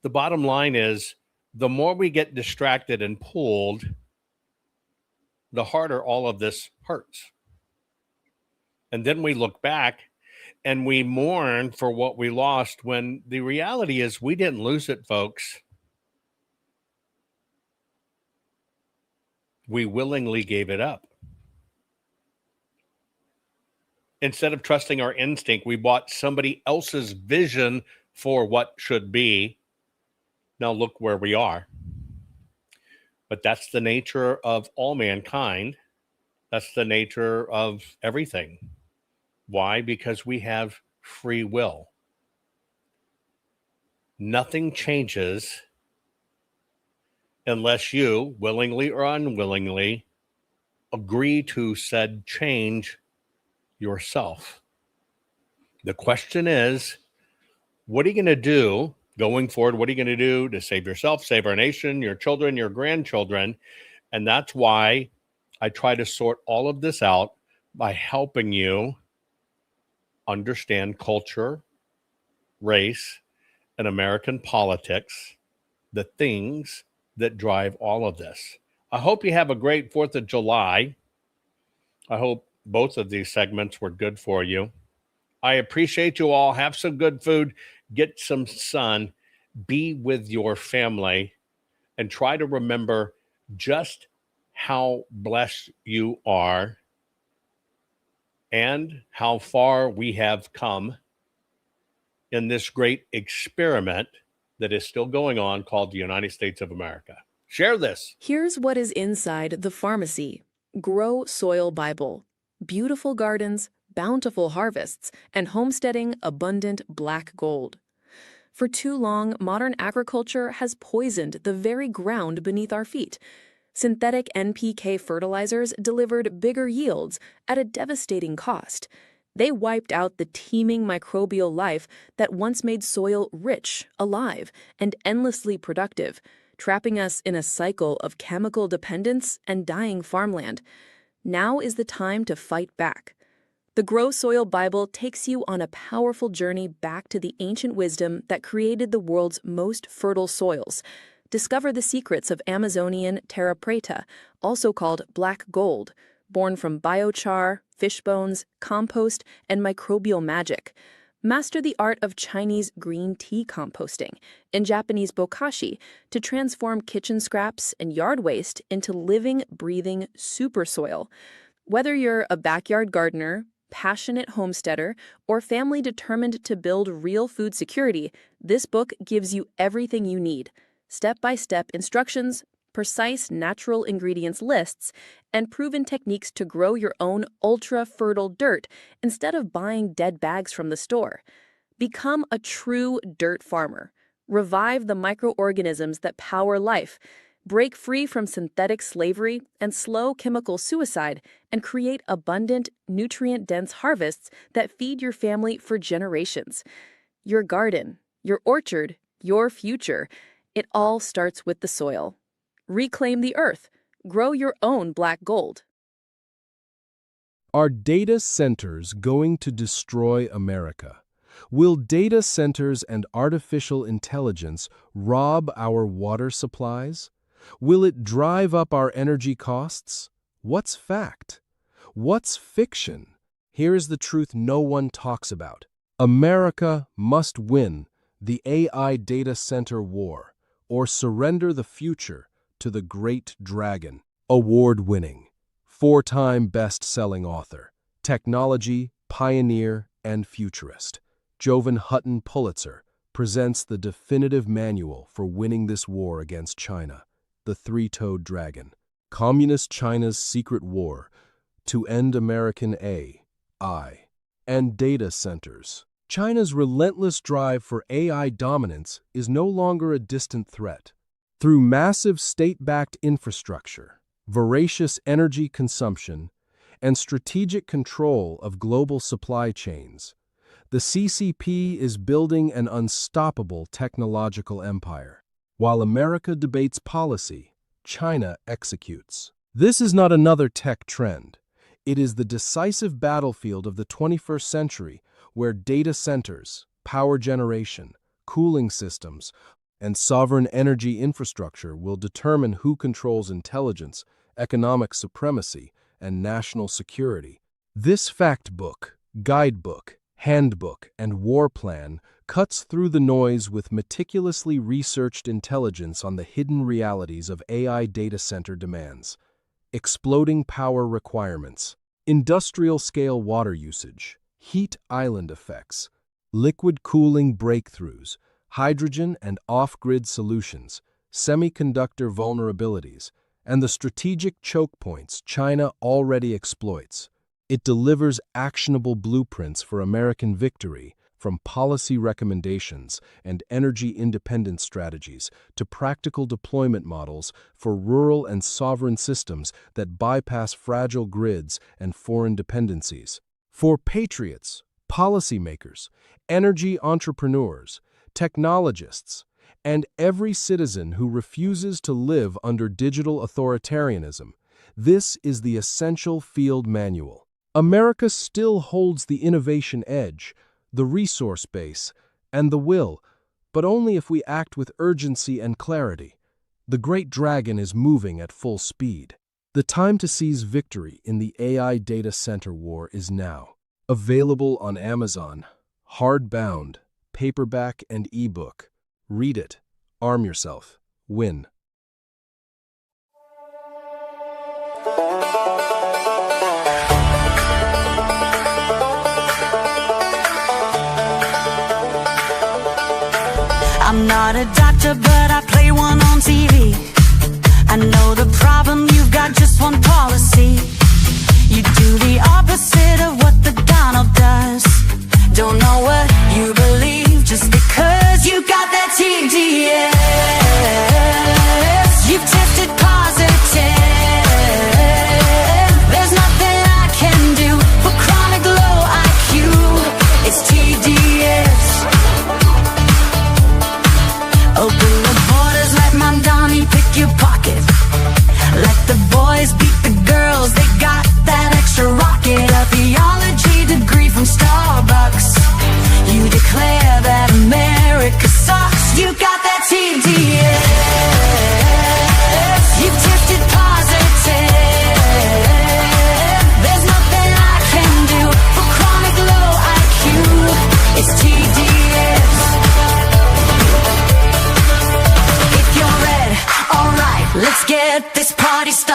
Speaker 5: The bottom line is, the more we get distracted and pulled, the harder all of this hurts. And then we look back and we mourn for what we lost, when the reality is we didn't lose it, folks. We willingly gave it up. Instead of trusting our instinct, we bought somebody else's vision for what should be. Now look where we are. But that's the nature of all mankind. That's the nature of everything. Why? Because we have free will. Nothing changes unless you, willingly or unwillingly, agree to said change yourself. The question is, what are you going to do going forward? What are you going to do to save yourself, save our nation, your children, your grandchildren? And that's why I try to sort all of this out by helping you understand culture, race, and American politics, the things that drive all of this. I hope you have a great 4th of July. I hope both of these segments were good for you. I appreciate you all. Have some good food, get some sun, be with your family, and try to remember just how blessed you are and how far we have come in this great experiment that is still going on called the United States of America. Share this.
Speaker 15: Here's what is inside the pharmacy. Grow Soil Bible. Beautiful gardens, bountiful harvests, and homesteading abundant black gold. For too long, modern agriculture has poisoned the very ground beneath our feet. Synthetic NPK fertilizers delivered bigger yields at a devastating cost. They wiped out the teeming microbial life that once made soil rich, alive, and endlessly productive, trapping us in a cycle of chemical dependence and dying farmland. Now is the time to fight back. The Grow Soil Bible takes you on a powerful journey back to the ancient wisdom that created the world's most fertile soils. Discover the secrets of Amazonian terra preta, also called black gold, born from biochar, fish bones, compost, and microbial magic. Master the art of Chinese green tea composting and Japanese bokashi to transform kitchen scraps and yard waste into living, breathing super soil. Whether you're a backyard gardener, passionate homesteader, or family determined to build real food security, this book gives you everything you need. Step-by-step instructions, precise natural ingredients lists, and proven techniques to grow your own ultra-fertile dirt instead of buying dead bags from the store. Become a true dirt farmer. Revive the microorganisms that power life. Break free from synthetic slavery and slow chemical suicide, and create abundant, nutrient-dense harvests that feed your family for generations. Your garden, your orchard, your future. It all starts with the soil. Reclaim the earth. Grow your own black gold.
Speaker 6: Are data centers going to destroy America? Will data centers and artificial intelligence rob our water supplies? Will it drive up our energy costs? What's fact? What's fiction? Here is the truth no one talks about. America must win the AI data center war, or surrender the future to the Great Dragon. Award-winning, 4-time best-selling author, technology, pioneer, and futurist, Jovan Hutton Pulitzer presents the definitive manual for winning this war against China, the three-toed dragon. Communist China's secret war to end American AI and data centers. China's relentless drive for AI dominance is no longer a distant threat. Through massive state-backed infrastructure, voracious energy consumption, and strategic control of global supply chains, the CCP is building an unstoppable technological empire. While America debates policy, China executes. This is not another tech trend. It is the decisive battlefield of the 21st century, where data centers, power generation, cooling systems, and sovereign energy infrastructure will determine who controls intelligence, economic supremacy, and national security. This fact book, guidebook, handbook, and war plan cuts through the noise with meticulously researched intelligence on the hidden realities of AI data center demands. Exploding power requirements, industrial-scale water usage, heat island effects, liquid cooling breakthroughs, hydrogen and off-grid solutions, semiconductor vulnerabilities, and the strategic choke points China already exploits. It delivers actionable blueprints for American victory, from policy recommendations and energy independence strategies to practical deployment models for rural and sovereign systems that bypass fragile grids and foreign dependencies. For patriots, policymakers, energy entrepreneurs, technologists, and every citizen who refuses to live under digital authoritarianism, this is the essential field manual. America still holds the innovation edge, the resource base, and the will, but only if we act with urgency and clarity. The Great Dragon is moving at full speed. The time to seize victory in the AI data center war is now. Available on Amazon, hardbound, paperback, and ebook. Read it. Arm yourself. Win.
Speaker 1: I'm not a doctor, but I play one on TV. I know the problem, you've got just one policy. You do the opposite of what the Donald does. Don't know what you believe just because you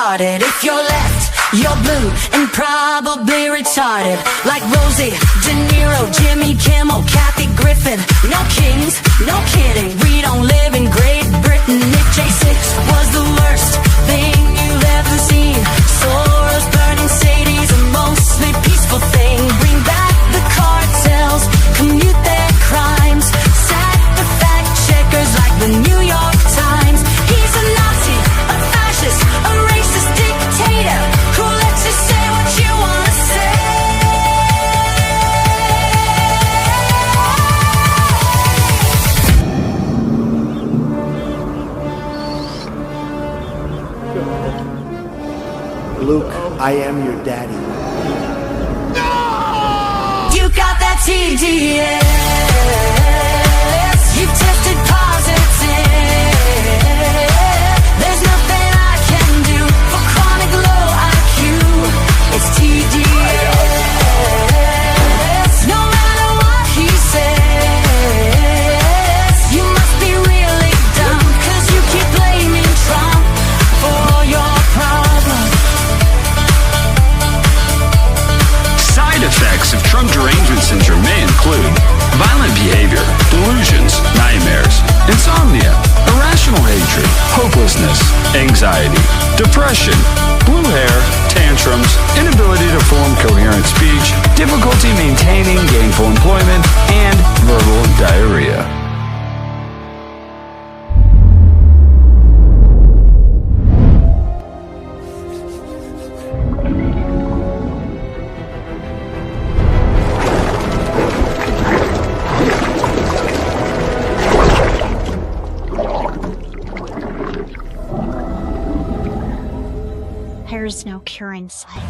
Speaker 1: started. If you're left, you're blue and probably retarded. Like Rosie, De Niro, Jimmy Kimmel, Kathy Griffin. No kings, no kidding. We don't live in Great Britain. If J6 was the worst thing you've ever seen, Soros, burning Sadie's a mostly peaceful thing. Bring back the cartels, commute their crimes, sack the fact checkers like the New York Times. He's a Nazi, a fascist, a racist dictator who lets you say what you want to say.
Speaker 16: Luke, I am your daddy.
Speaker 1: You got that TDS. You've tested positive. There's nothing I can do for chronic low IQ. It's TDS. No matter what he says, you must be really dumb, 'cause you keep blaming Trump for all your problems.
Speaker 3: Side effects of Trump derangement syndrome may include violent behavior, delusions, nightmares, insomnia, irrational hatred, hopelessness, anxiety, depression, blue hair, tantrums, inability to form coherent speech, difficulty maintaining gainful employment, and verbal diarrhea.
Speaker 17: There's no cure in sight.